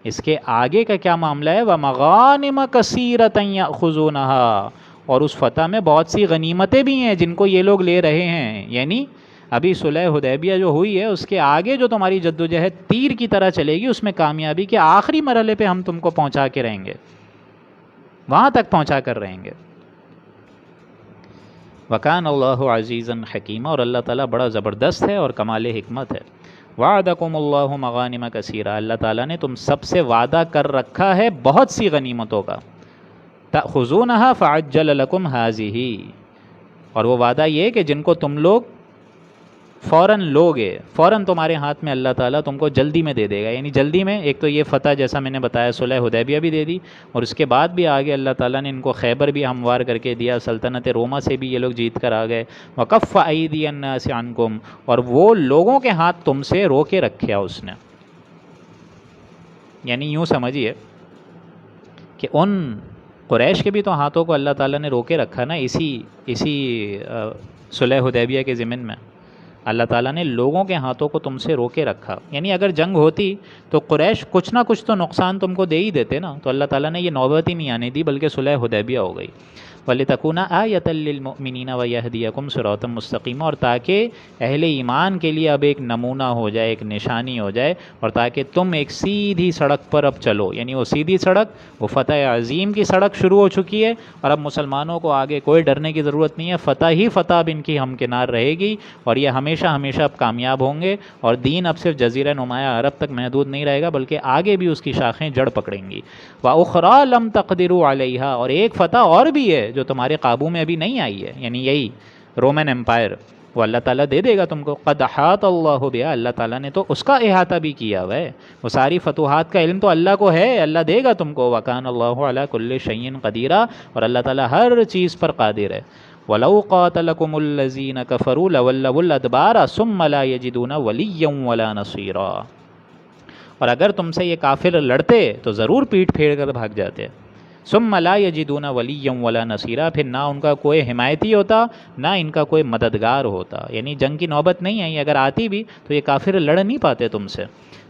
اس کے آگے کا کیا معاملہ ہے، وَمَغَانِمَ كَثِيرَةً يَأْخُذُونَهَا، اور اس فتح میں بہت سی غنیمتیں بھی ہیں جن کو یہ لوگ لے رہے ہیں، یعنی ابھی صلح حدیبیہ جو ہوئی ہے اس کے آگے جو تمہاری جدوجہد تیر کی طرح چلے گی، اس میں کامیابی کے آخری مرحلے پہ ہم تم کو پہنچا کے رہیں گے، وہاں تک پہنچا کر رہیں گے۔ وَكَانَ اللَّهُ عَزِيزًا حَكِيمًا، اور اللہ تعالیٰ بڑا زبردست ہے اور کمال حکمت ہے۔ وعدکم اللہ مغانم کثیرہ، اللہ تعالیٰ نے تم سب سے وعدہ کر رکھا ہے بہت سی غنیمتوں کا، تأخذونہا فعجل لکم ہذہ، اور وہ وعدہ یہ کہ جن کو تم لوگ فوراً لوگے، فوراً تمہارے ہاتھ میں اللہ تعالیٰ تم کو جلدی میں دے دے گا، یعنی جلدی میں ایک تو یہ فتح جیسا میں نے بتایا صلح حدیبیہ بھی دے دی، اور اس کے بعد بھی آگے اللہ تعالیٰ نے ان کو خیبر بھی ہموار کر کے دیا، سلطنت روما سے بھی یہ لوگ جیت کر آ گئے، وکف ایدی الناس عنکم، اور وہ لوگوں کے ہاتھ تم سے رو کے رکھیا اس نے، یعنی یوں سمجھیے کہ ان قریش کے بھی تو ہاتھوں کو اللہ تعالیٰ نے رو کے رکھا نا، اسی صلح حدیبیہ کے ضمن میں اللہ تعالیٰ نے لوگوں کے ہاتھوں کو تم سے رو کے رکھا، یعنی اگر جنگ ہوتی تو قریش کچھ نہ کچھ تو نقصان تم کو دے ہی دیتے نا، تو اللہ تعالیٰ نے یہ نوبت ہی نہیں آنے دی بلکہ صلح حدیبیہ ہو گئی۔ وَلِتَكُونَ آیَةً لِّلْمُؤْمِنِينَ وَيَهْدِيَكُمْ صِرَاطًا مُّسْتَقِيمًا، اور تاکہ اہل ایمان کے لیے اب ایک نمونہ ہو جائے، ایک نشانی ہو جائے، اور تاکہ تم ایک سیدھی سڑک پر اب چلو، یعنی وہ سیدھی سڑک، وہ فتح عظیم کی سڑک شروع ہو چکی ہے، اور اب مسلمانوں کو آگے کوئی ڈرنے کی ضرورت نہیں ہے، فتح ہی فتح اب ان کی ہمکنار رہے گی، اور یہ ہمیشہ ہمیشہ اب کامیاب ہوں گے، اور دین اب صرف جزیرہ نمایاں عرب تک محدود نہیں رہے گا، بلکہ آگے بھی اس کی شاخیں جڑ پکڑیں گی۔ وَأُخْرَىٰ لَمْ تَقْدِرُوا عَلَيْهَا، اور ایک فتح اور بھی ہے جو تمہارے قابو میں ابھی نہیں آئی ہے، یعنی یہی رومن امپائر، وہ اللہ تعالیٰ دے دے گا تم کو۔ قَدْ أَحَاطَ اللَّهُ بِهَا، اللہ تعالیٰ نے تو اس کا احاطہ بھی کیا ہوا ہے، وہ ساری فتوحات کا علم تو اللہ کو ہے، اللہ دے گا تم کو۔ وَكَانَ اللَّهُ عَلَىٰ كُلِّ شَيْءٍ قَدِيرًا، اور اللہ تعالیٰ ہر چیز پر قادر ہے۔ وَلَوْ قَاتَلَكُمُ الَّذِينَ كَفَرُوا لَوَلَّوُا الْأَدْبَارَ ثُمَّ لَا يَجِدُونَ وَلِيًّا وَلَا نَصِيرًا، اور اگر تم سے یہ کافر لڑتے تو ضرور پیٹ پھیر کر بھاگ جاتے۔ ثم لا یجدون ولیا ولا نصیرا، پھر نہ ان کا کوئی حمایتی ہوتا، نہ ان کا کوئی مددگار ہوتا، یعنی جنگ کی نوبت نہیں آئی، اگر آتی بھی تو یہ کافر لڑ نہیں پاتے تم سے۔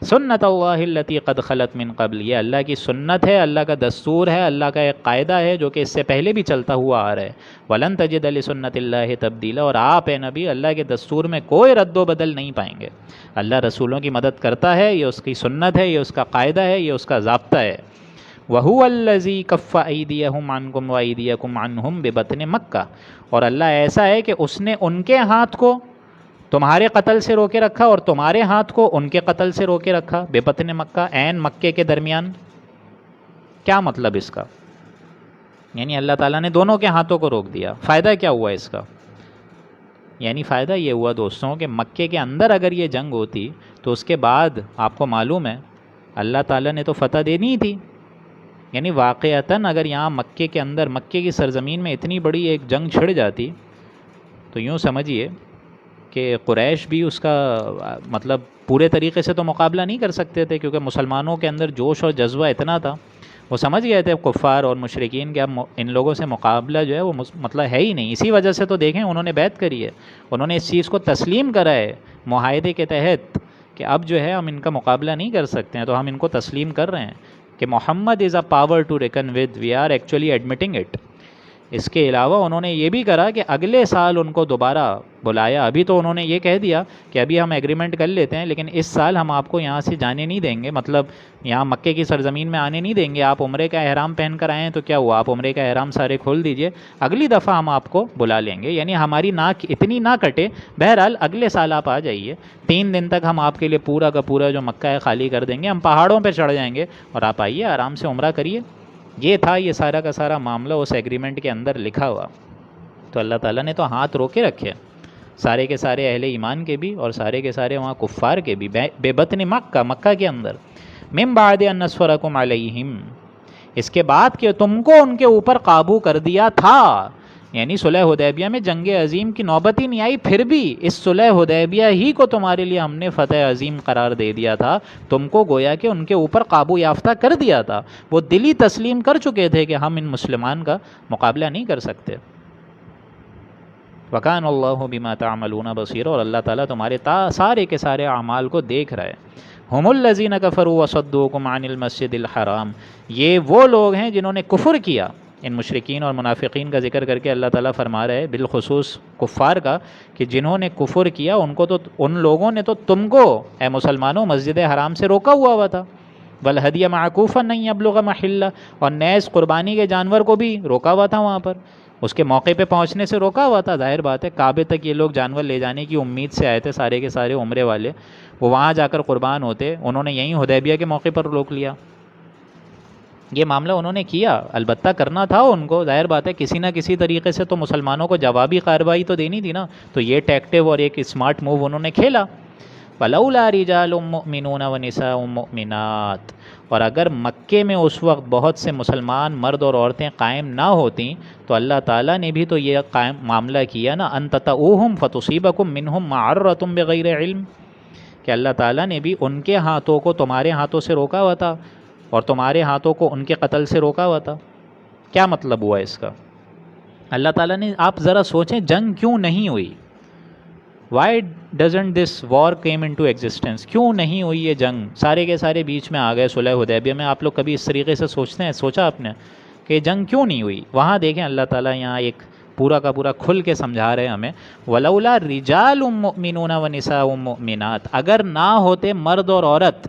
سنت اللہ التی قد خلت من قبل، یہ اللہ کی سنت ہے، اللہ کا دستور ہے، اللہ کا ایک قاعدہ ہے جو کہ اس سے پہلے بھی چلتا ہوا آ رہا ہے۔ ولن تجد لسنت اللہ تبدیلا، اور آپ اے نبی اللہ کے دستور میں کوئی رد و بدل نہیں پائیں گے۔ اللہ رسولوں کی مدد کرتا ہے، یہ اس کی سنت ہے، یہ اس کا قاعدہ ہے، یہ اس کا ضابطہ ہے۔ وَهُوَ الَّذِي كَفَّ أَيْدِيَهُمْ عَنْكُمْ وَأَيْدِيَكُمْ عَنْهُمْ بِبَطْنِ مَكَّةَ، اور اللہ ایسا ہے کہ اس نے ان کے ہاتھ کو تمہارے قتل سے روکے رکھا، اور تمہارے ہاتھ کو ان کے قتل سے روکے رکھا، بِبَطْنِ مکہ، عین مکے کے درمیان۔ کیا مطلب اس کا؟ یعنی اللہ تعالیٰ نے دونوں کے ہاتھوں کو روک دیا۔ فائدہ کیا ہوا اس کا؟ یعنی فائدہ یہ ہوا دوستوں کہ مکے کے اندر اگر یہ جنگ ہوتی تو اس کے بعد آپ کو معلوم ہے اللہ تعالیٰ نے تو فتح دینی ہی تھی، یعنی واقعتاً اگر یہاں مکے کے اندر مکے کی سرزمین میں اتنی بڑی ایک جنگ چھڑ جاتی تو یوں سمجھیے کہ قریش بھی اس کا مطلب پورے طریقے سے تو مقابلہ نہیں کر سکتے تھے، کیونکہ مسلمانوں کے اندر جوش اور جذبہ اتنا تھا، وہ سمجھ گئے تھے کفار اور مشرکین کہ اب ان لوگوں سے مقابلہ جو ہے وہ مطلب ہے ہی نہیں۔ اسی وجہ سے تو دیکھیں انہوں نے بیعت کری ہے، انہوں نے اس چیز کو تسلیم کرا ہے معاہدے کے تحت کہ اب جو ہے ہم ان کا مقابلہ نہیں کر سکتے ہیں، تو ہم ان کو تسلیم کر رہے ہیں کہ Muhammad is a power to reckon with, we are actually admitting it. اس کے علاوہ انہوں نے یہ بھی کرا کہ اگلے سال ان کو دوبارہ بلایا۔ ابھی تو انہوں نے یہ کہہ دیا کہ ابھی ہم ایگریمنٹ کر لیتے ہیں، لیکن اس سال ہم آپ کو یہاں سے جانے نہیں دیں گے، مطلب یہاں مکے کی سرزمین میں آنے نہیں دیں گے۔ آپ عمرے کا احرام پہن کر آئیں تو کیا ہوا، آپ عمرے کا احرام سارے کھول دیجئے، اگلی دفعہ ہم آپ کو بلا لیں گے، یعنی ہماری ناک اتنی نہ کٹے، بہرحال اگلے سال آپ آ جائیے، 3 دن تک ہم آپ کے لیے پورا کا پورا جو مکہ ہے خالی کر دیں گے، ہم پہاڑوں پہ چڑھ جائیں گے اور آپ آئیے آرام سے عمرہ کریے۔ یہ تھا یہ سارا کا سارا معاملہ اس ایگریمنٹ کے اندر لکھا ہوا۔ تو اللہ تعالیٰ نے تو ہاتھ روکے رکھے سارے کے سارے اہل ایمان کے بھی اور سارے کے سارے وہاں کفار کے بھی، بے بطن مکہ، مکہ کے اندر۔ من بعد ان نصرکم علیہم، اس کے بعد کہ تم کو ان کے اوپر قابو کر دیا تھا، یعنی صلح حدیبیہ میں جنگ عظیم کی نوبت ہی نہیں آئی، پھر بھی اس صلح حدیبیہ ہی کو تمہارے لیے ہم نے فتح عظیم قرار دے دیا تھا، تم کو گویا کہ ان کے اوپر قابو یافتہ کر دیا تھا، وہ دلی تسلیم کر چکے تھے کہ ہم ان مسلمان کا مقابلہ نہیں کر سکتے۔ وَكَانَ اللَّهُ بِمَا تَعْمَلُونَ بَصِيرًا، اور اللہ تعالیٰ تمہارے سارے کے سارے اعمال کو دیکھ رہا ہے۔ ہم الذین کفروا وصدوکم عن المسجد الحرام، یہ وہ لوگ ہیں جنہوں نے کفر کیا۔ ان مشرکین اور منافقین کا ذکر کر کے اللہ تعالیٰ فرما رہے ہیں بالخصوص کفار کا کہ جنہوں نے کفر کیا ان کو تو ان لوگوں نے تو تم کو اے مسلمانوں مسجد حرام سے روکا ہوا تھا، والہدی معکوفا ان یبلغ محلہ، اور نیز قربانی کے جانور کو بھی روکا ہوا تھا، وہاں پر اس کے موقع پہ پہنچنے سے روکا ہوا تھا۔ ظاہر بات ہے کعبے تک یہ لوگ جانور لے جانے کی امید سے آئے تھے، سارے کے سارے عمرے والے، وہ وہاں جا کر قربان ہوتے، انہوں نے یہیں حدیبیہ کے موقع پر روک لیا۔ یہ معاملہ انہوں نے کیا، البتہ کرنا تھا ان کو، ظاہر بات ہے کسی نہ کسی طریقے سے تو مسلمانوں کو جوابی کارروائی تو دینی تھی نا، تو یہ ٹیکٹیو اور ایک اسمارٹ موو انہوں نے کھیلا۔ فَلَوْلَا رِجَالٌ مُؤْمِنُونَ وَنِسَاءٌ مُؤْمِنَاتٌ، اور اگر مکے میں اس وقت بہت سے مسلمان مرد اور عورتیں قائم نہ ہوتیں تو اللہ تعالیٰ نے بھی تو یہ قائم معاملہ کیا نا، أَن تَطَئُوهُمْ فَتُصِيبَكُم مِّنْهُم مَّعَرَّةٌ بِغَيْرِ عِلْمٍ، کہ اللہ تعالیٰ نے بھی ان کے ہاتھوں کو تمہارے ہاتھوں سے روکا ہوا تھا اور تمہارے ہاتھوں کو ان کے قتل سے روکا ہوا تھا۔ کیا مطلب ہوا اس کا؟ اللہ تعالیٰ نے، آپ ذرا سوچیں جنگ کیوں نہیں ہوئی، why doesn't this war came into existence, کیوں نہیں ہوئی یہ جنگ؟ سارے کے سارے بیچ میں آ گئے صلح حدیبیہ میں۔ آپ لوگ کبھی اس طریقے سے سوچتے ہیں، سوچا آپ نے کہ جنگ کیوں نہیں ہوئی. وہاں دیکھیں اللہ تعالیٰ یہاں ایک پورا کا پورا کھل کے سمجھا رہے ہیں ہمیں. وَلَوْلَا رِجَالٌ مُؤْمِنُونَ وَنِسَاءٌ مُؤْمِنَاتٌ، اگر نہ ہوتے مرد اور عورت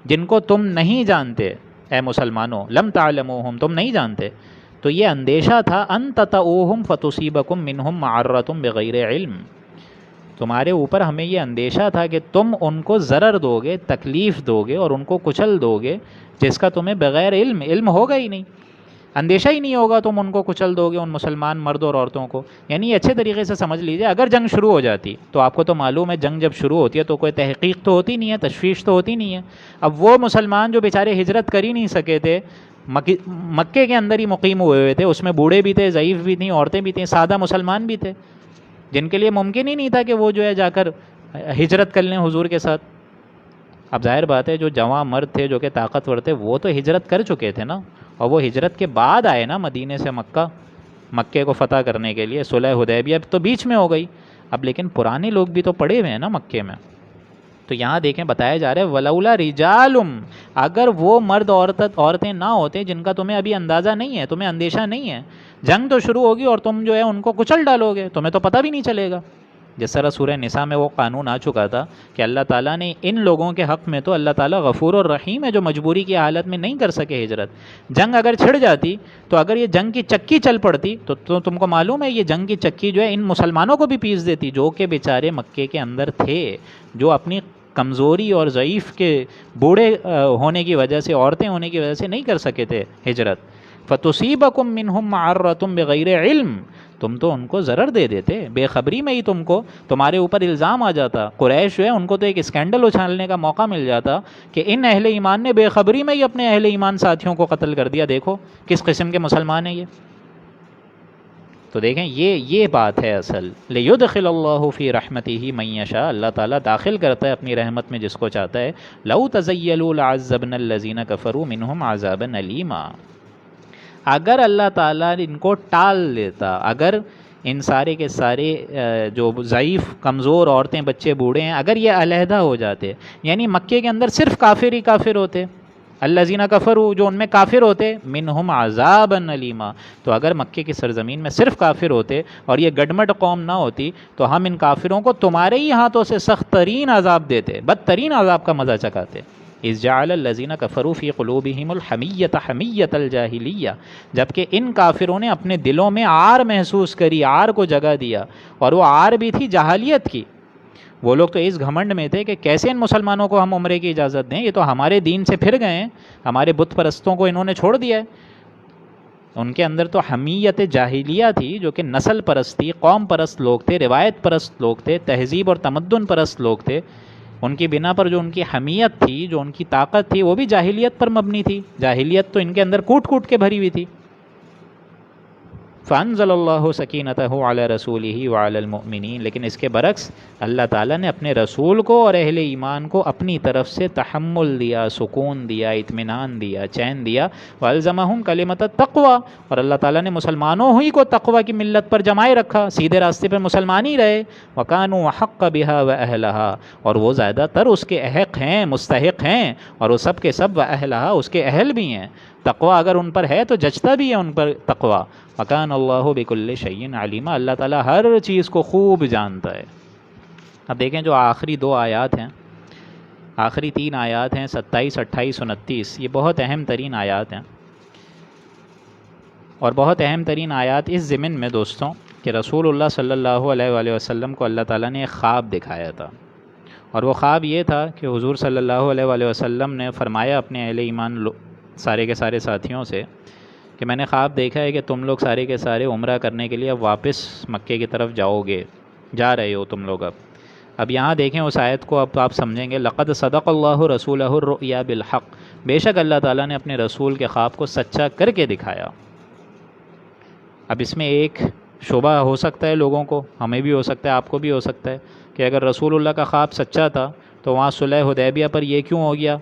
جن کو تم نہیں جانتے اے مسلمانوں، لم تعلموہم، تم نہیں جانتے، تو یہ اندیشہ تھا ان تطؤوہم فتصیبکم منہم معرۃ بغیر علم، تمہارے اوپر ہمیں یہ اندیشہ تھا کہ تم ان کو ضرر دو گے، تکلیف دو گے اور ان کو کچل دو گے جس کا تمہیں بغیر علم ہوگا ہی نہیں، اندیشہ ہی نہیں ہوگا، تم ان کو کچل دو گے، ان مسلمان مرد اور عورتوں کو. یعنی اچھے طریقے سے سمجھ لیجئے، اگر جنگ شروع ہو جاتی تو آپ کو تو معلوم ہے جنگ جب شروع ہوتی ہے تو کوئی تحقیق تو ہوتی نہیں ہے، تشویش تو ہوتی نہیں ہے. اب وہ مسلمان جو بیچارے ہجرت کر ہی نہیں سکے تھے، مکے کے اندر ہی مقیم ہوئے تھے، اس میں بوڑھے بھی تھے، ضعیف بھی تھیں، عورتیں بھی تھیں، سادہ مسلمان بھی تھے، جن کے لیے ممکن ہی نہیں تھا کہ وہ جو ہے جا کر ہجرت کر لیں حضور کے ساتھ. اب ظاہر بات ہے جو جواں مرد تھے جو کہ طاقتور تھے وہ تو ہجرت کر چکے تھے نا، اور وہ ہجرت کے بعد آئے نا مدینے سے مکے کو فتح کرنے کے لیے. صلح حدیبیہ تو بیچ میں ہو گئی اب، لیکن پرانے لوگ بھی تو پڑے ہوئے ہیں نا مکے میں. تو یہاں دیکھیں بتایا جا رہا ہے ولولا رجالم، اگر وہ مرد عورتیں نہ ہوتے جن کا تمہیں ابھی اندازہ نہیں ہے، تمہیں اندیشہ نہیں ہے، جنگ تو شروع ہوگی اور تم جو ہے ان کو کچل ڈالو گے، تمہیں تو پتہ بھی نہیں چلے گا. جس طرح سورہ نساء میں وہ قانون آ چکا تھا کہ اللہ تعالیٰ نے ان لوگوں کے حق میں تو اللہ تعالیٰ غفور اور رحیم ہے جو مجبوری کی حالت میں نہیں کر سکے ہجرت. جنگ اگر چھڑ جاتی تو اگر یہ جنگ کی چکی چل پڑتی تو تم کو معلوم ہے یہ جنگ کی چکی جو ہے ان مسلمانوں کو بھی پیس دیتی جو کہ بیچارے مکے کے اندر تھے، جو اپنی کمزوری اور ضعیف کے بوڑھے ہونے کی وجہ سے، عورتیں ہونے کی وجہ سے نہیں کر سکے تھے ہجرت. فَتُصِيبَكُم مِّنْهُم مَّعَرَّةٌ بِغَيْرِ علم، تم تو ان کو ضرر دے دیتے، بے خبری میں ہی تمہارے اوپر الزام آ جاتا. قریش جو ہے ان کو تو ایک اسکینڈل اچھالنے کا موقع مل جاتا کہ ان اہل ایمان نے بے خبری میں ہی اپنے اہل ایمان ساتھیوں کو قتل کر دیا، دیکھو کس قسم کے مسلمان ہیں یہ. تو دیکھیں یہ بات ہے اصل. لِيُدْخِلَ اللَّهُ فِي رَحْمَتِهِ مَن يَشَاءُ، اللہ تعالیٰ داخل کرتا ہے اپنی رحمت میں جس کو چاہتا ہے. لَوْ تَزَيَّلُوا لَعَذَّبْنَا الَّذِينَ كَفَرُوا مِنْهُمْ عَذَابًا أَلِيمًا، اگر اللہ تعالیٰ ان کو ٹال دیتا، اگر ان سارے کے سارے جو ضعیف کمزور عورتیں بچے بوڑھے ہیں اگر یہ علیحدہ ہو جاتے، یعنی مکے کے اندر صرف کافر ہی کافر ہوتے، الذین کفروا جو ان میں کافر ہوتے، منہم عذابا علیما، تو اگر مکے کی سرزمین میں صرف کافر ہوتے اور یہ گڈمڈ قوم نہ ہوتی تو ہم ان کافروں کو تمہارے ہی ہاتھوں سے سخت ترین عذاب دیتے، بدترین عذاب کا مزہ چکاتے. اذ جعل الذین کفروا فی قلوبہم الحمیۃ حمیۃ الجاہلیہ، جبکہ ان کافروں نے اپنے دلوں میں آر محسوس کری، آر کو جگہ دیا، اور وہ آر بھی تھی جاہلیت کی. وہ لوگ تو اس گھمنڈ میں تھے کہ کیسے ان مسلمانوں کو ہم عمرے کی اجازت دیں، یہ تو ہمارے دین سے پھر گئے ہیں، ہمارے بت پرستوں کو انہوں نے چھوڑ دیا ہے. ان کے اندر تو حمیت جاہلیہ تھی جو کہ نسل پرست تھی، قوم پرست لوگ تھے، روایت پرست لوگ تھے، تہذیب اور تمدن پرست لوگ تھے. ان کی بنا پر جو ان کی حمیت تھی، جو ان کی طاقت تھی، وہ بھی جاہلیت پر مبنی تھی. جاہلیت تو ان کے اندر کوٹ کوٹ کے بھری ہوئی تھی. فَأَنزَلَ اللَّهُ سَكِينَتَهُ عَلَى رَسُولِهِ وَعَلَى الْمُؤْمِنِينَ، لیکن اس کے برعکس اللہ تعالیٰ نے اپنے رسول کو اور اہل ایمان کو اپنی طرف سے تحمل دیا، سکون دیا، اطمینان دیا، چین دیا. وَأَلْزَمَهُمْ كَلِمَةَ التَّقْوَى، اور اللہ تعالیٰ نے مسلمانوں ہی کو تقوی کی ملت پر جمائے رکھا، سیدھے راستے پر مسلمان ہی رہے. وَكَانُوا أَحَقَّ بِهَا وَأَهْلَهَا، اور وہ زیادہ تر اس کے احق ہیں، مستحق ہیں، اور وہ سب کے سب وَأَهْلَهَا اس کے اہل بھی ہیں. تقوی اگر ان پر ہے تو جچتا بھی ہے ان پر تقوی. وَكَانَ اللَّهُ بِكُلِّ شَيْءٍ عَلِيمًا، اللہ تعالیٰ ہر چیز کو خوب جانتا ہے. اب دیکھیں جو آخری دو آیات ہیں، آخری تین آیات ہیں 27، 28، 29، یہ بہت اہم ترین آیات ہیں. اور بہت اہم ترین آیات اس ضمن میں دوستوں کہ رسول اللہ صلی اللہ علیہ وآلہ وسلم کو اللہ تعالیٰ نے ایک خواب دکھایا تھا، اور وہ خواب یہ تھا کہ حضور صلی اللہ علیہ وآلہ وسلم نے فرمایا اپنے اہل ایمان سارے کے سارے ساتھیوں سے کہ میں نے خواب دیکھا ہے کہ تم لوگ سارے کے سارے عمرہ کرنے کے لیے اب واپس مکے کی طرف جا رہے ہو تم لوگ. اب یہاں دیکھیں اس آیت کو، اب آپ سمجھیں گے. لقد صدق اللہ رسولہ الرؤیا بالحق، بے شک اللہ تعالیٰ نے اپنے رسول کے خواب کو سچا کر کے دکھایا. اب اس میں ایک شبہ ہو سکتا ہے لوگوں کو، ہمیں بھی ہو سکتا ہے، آپ کو بھی ہو سکتا ہے کہ اگر رسول اللہ کا خواب سچا تھا تو وہاں صلح حدیبیہ پر یہ کیوں ہو گیا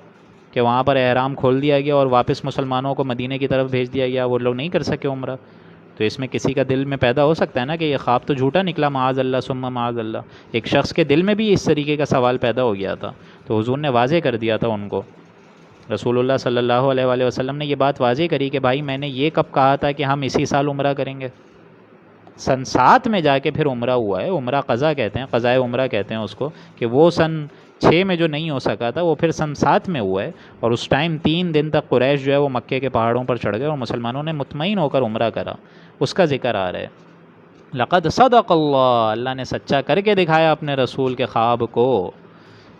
کہ وہاں پر احرام کھول دیا گیا اور واپس مسلمانوں کو مدینے کی طرف بھیج دیا گیا، وہ لوگ نہیں کر سکے عمرہ. تو اس میں کسی کا دل میں پیدا ہو سکتا ہے نا کہ یہ خواب تو جھوٹا نکلا، معاذ اللہ ثم معاذ اللہ. ایک شخص کے دل میں بھی اس طریقے کا سوال پیدا ہو گیا تھا، تو حضور نے واضح کر دیا تھا ان کو. رسول اللہ صلی اللہ علیہ وآلہ وسلم نے یہ بات واضح کری کہ بھائی میں نے یہ کب کہا تھا کہ ہم اسی سال عمرہ کریں گے؟ سن 7 میں جا کے پھر عمرہ ہوا ہے، عمرہ قضا کہتے ہیں، قضائے عمرہ کہتے ہیں اس کو، کہ وہ سن 6 میں جو نہیں ہو سکا تھا وہ پھر سن 7 میں ہوا ہے، اور اس ٹائم 3 دن تک قریش جو ہے وہ مکے کے پہاڑوں پر چڑھ گئے اور مسلمانوں نے مطمئن ہو کر عمرہ کرا، اس کا ذکر آ رہا ہے۔ لقد صدق اللہ نے سچا کر کے دکھایا اپنے رسول کے خواب کو،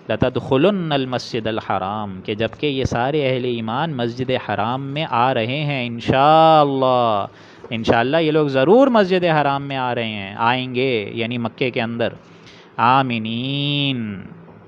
لتدخلن المسجد الحرام، کہ جب کہ یہ سارے اہل ایمان مسجد حرام میں آ رہے ہیں انشاءاللہ، انشاءاللہ یہ لوگ ضرور مسجد حرام میں آ رہے ہیں، آئیں گے یعنی مکے کے اندر، آمینین،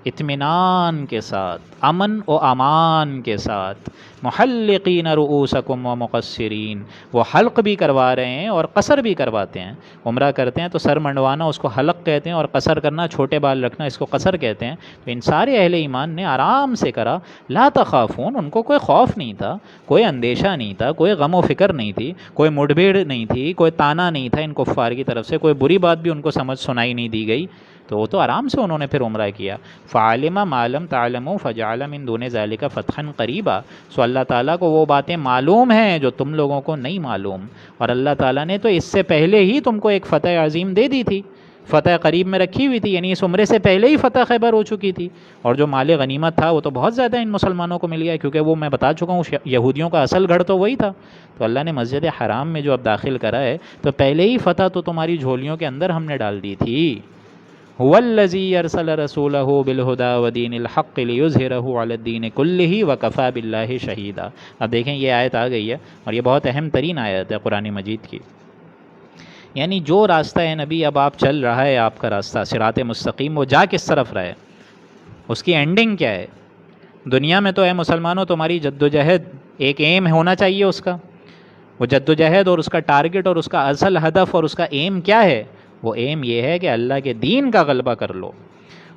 اطمینان کے ساتھ، امن و امان کے ساتھ، محلقین رؤوسکم و مقصرین، وہ حلق بھی کروا رہے ہیں اور قصر بھی کرواتے ہیں۔ عمرہ کرتے ہیں تو سر منڈوانا اس کو حلق کہتے ہیں، اور قصر کرنا، چھوٹے بال رکھنا، اس کو قصر کہتے ہیں۔ تو ان سارے اہل ایمان نے آرام سے کرا، لا تخافون، ان کو کوئی خوف نہیں تھا، کوئی اندیشہ نہیں تھا، کوئی غم و فکر نہیں تھی، کوئی مڑ بھیڑ نہیں تھی، کوئی تانا نہیں تھا ان کفار کی طرف سے، کوئی بری بات بھی ان کو سنائی نہیں دی گئی، تو وہ تو آرام سے انہوں نے پھر عمرہ کیا۔ فعلم ما لم تعلموا فجعل من دون ذلك فتحا قریبا، سو اللہ تعالیٰ کو وہ باتیں معلوم ہیں جو تم لوگوں کو نہیں معلوم، اور اللہ تعالیٰ نے تو اس سے پہلے ہی تم کو ایک فتح عظیم دے دی تھی، فتح قریب میں رکھی ہوئی تھی، یعنی اس عمرے سے پہلے ہی فتح خیبر ہو چکی تھی، اور جو مال غنیمت تھا وہ تو بہت زیادہ ان مسلمانوں کو مل گیا، کیونکہ وہ میں بتا چکا ہوں یہودیوں کا اصل گھر تو وہی تھا۔ تو اللہ نے مسجد حرام میں جو اب داخل کرا ہے، تو پہلے ہی فتح تو تمہاری جھولیوں کے اندر ہم نے ڈال دی تھی۔ هو الذی ارسل رسولہ بالہدی ودین الحق لیظہرہ علی الدین کلہ وکفی باللہ شہیدا۔ اب دیکھیں یہ آیت آ گئی ہے، اور یہ بہت اہم ترین آیت ہے قرآن مجید کی، یعنی جو راستہ ہے نبی اب آپ چل رہا ہے، آپ کا راستہ صراط مستقیم، وہ جا کس طرف رہا ہے، اس کی اینڈنگ کیا ہے؟ دنیا میں تو ہے مسلمانوں تمہاری جدوجہد ایک ایم ہونا چاہیے، اس کا وہ جدوجہد اور اس کا ٹارگٹ اور اس کا اصل ہدف اور اس کا ایم کیا ہے؟ وہ ایم یہ ہے کہ اللہ کے دین کا غلبہ کر لو۔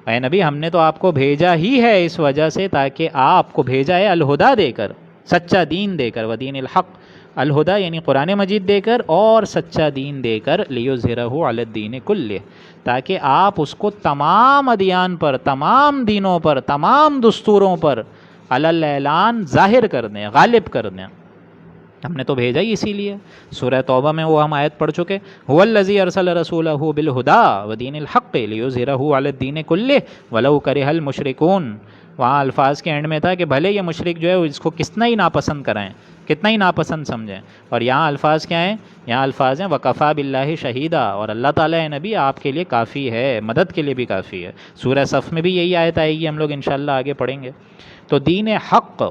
اے نبی ہم نے تو آپ کو بھیجا ہی ہے اس وجہ سے، تاکہ آپ کو بھیجا ہے الہدا دے کر، سچا دین دے کر، ودین الحق، الہدا یعنی قرآن مجید دے کر اور سچا دین دے کر، لیظہرہ علی الدین کلہ، تاکہ آپ اس کو تمام ادیان پر، تمام دینوں پر، تمام دستوروں پر علی الاعلان ظاہر کر دیں، غالب کر دیں۔ ہم نے تو بھیجا ہی اسی لیے۔ سورہ توبہ میں وہ ہم آیت پڑھ چکے، هو الذی ارسل رسولہ بالہدی ودین الحق لیظہرہ علی الدین کلہ ولو کرہ المشرکون۔ وہاں الفاظ کے اینڈ میں تھا کہ بھلے یہ مشرک جو ہے اس کو کتنا ہی ناپسند کرائیں، کتنا ہی ناپسند سمجھیں، اور یہاں الفاظ کیا ہیں؟ یہاں الفاظ ہیں وکفی باللہ شہیدا، اور اللہ تعالیٰ ہے نبی آپ کے لیے کافی ہے، مدد کے لیے بھی کافی ہے۔ سورہ صف میں بھی یہی آیت آئے گی، ہم لوگ انشاءاللہ آگے پڑھیں گے۔ تو دین حق،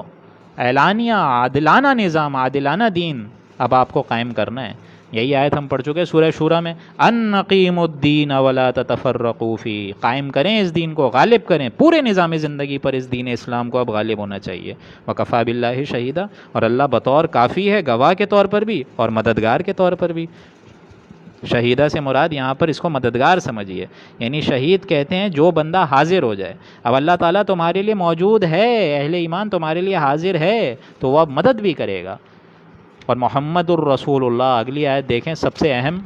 اعلانیہ عادلانہ نظام، عادلانہ دین اب آپ کو قائم کرنا ہے۔ یہی آیت ہم پڑھ چکے سورہ شورى میں، ان اقیموا الدین ولا تتفرقوا فیہ، قائم کریں اس دین کو، غالب کریں پورے نظام زندگی پر، اس دین اسلام کو اب غالب ہونا چاہیے۔ وکفی باللہ شہیدا، اور اللہ بطور کافی ہے، گواہ کے طور پر بھی اور مددگار کے طور پر بھی۔ شہیدہ سے مراد یہاں پر اس کو مددگار سمجھیے، یعنی شہید کہتے ہیں جو بندہ حاضر ہو جائے۔ اب اللہ تعالیٰ تمہارے لیے موجود ہے، اہل ایمان تمہارے لیے حاضر ہے، تو وہ اب مدد بھی کرے گا۔ اور محمد الرسول اللہ، اگلی آیت دیکھیں سب سے اہم،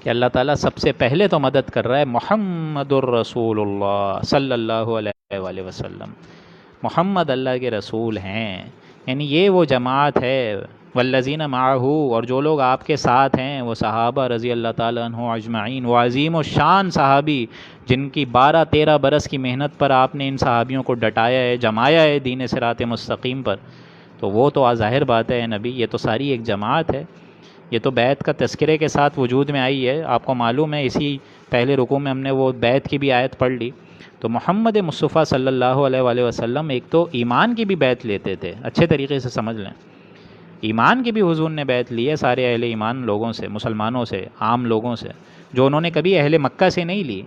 کہ اللہ تعالیٰ سب سے پہلے تو مدد کر رہا ہے محمد الرسول اللہ صلی اللہ علیہ وآلہ وسلم۔ محمد اللہ کے رسول ہیں، یعنی یہ وہ جماعت ہے، والذین معہ، اور جو لوگ آپ کے ساتھ ہیں وہ صحابہ رضی اللہ تعالیٰ عنہ اجمعین، وہ عظیم الشان صحابی جن کی 12-13 برس کی محنت پر آپ نے ان صحابیوں کو ڈٹایا ہے، جمایا ہے دین صراط مستقیم پر، تو وہ تو ظاہر بات ہے نبی، یہ تو ساری ایک جماعت ہے۔ یہ تو بیعت کا تذکرے کے ساتھ وجود میں آئی ہے، آپ کو معلوم ہے اسی پہلے رکوع میں ہم نے وہ بیعت کی بھی آیت پڑھ لی۔ تو محمد مصطفیٰ صلی اللہ علیہ وآلہ وسلم ایک تو ایمان کی بھی بیعت لیتے تھے، اچھے طریقے سے سمجھ لیں، ایمان کی بھی حضور نے بیعت لی ہے سارے اہل ایمان لوگوں سے، مسلمانوں سے، عام لوگوں سے، جو انہوں نے کبھی اہل مکہ سے نہیں لی،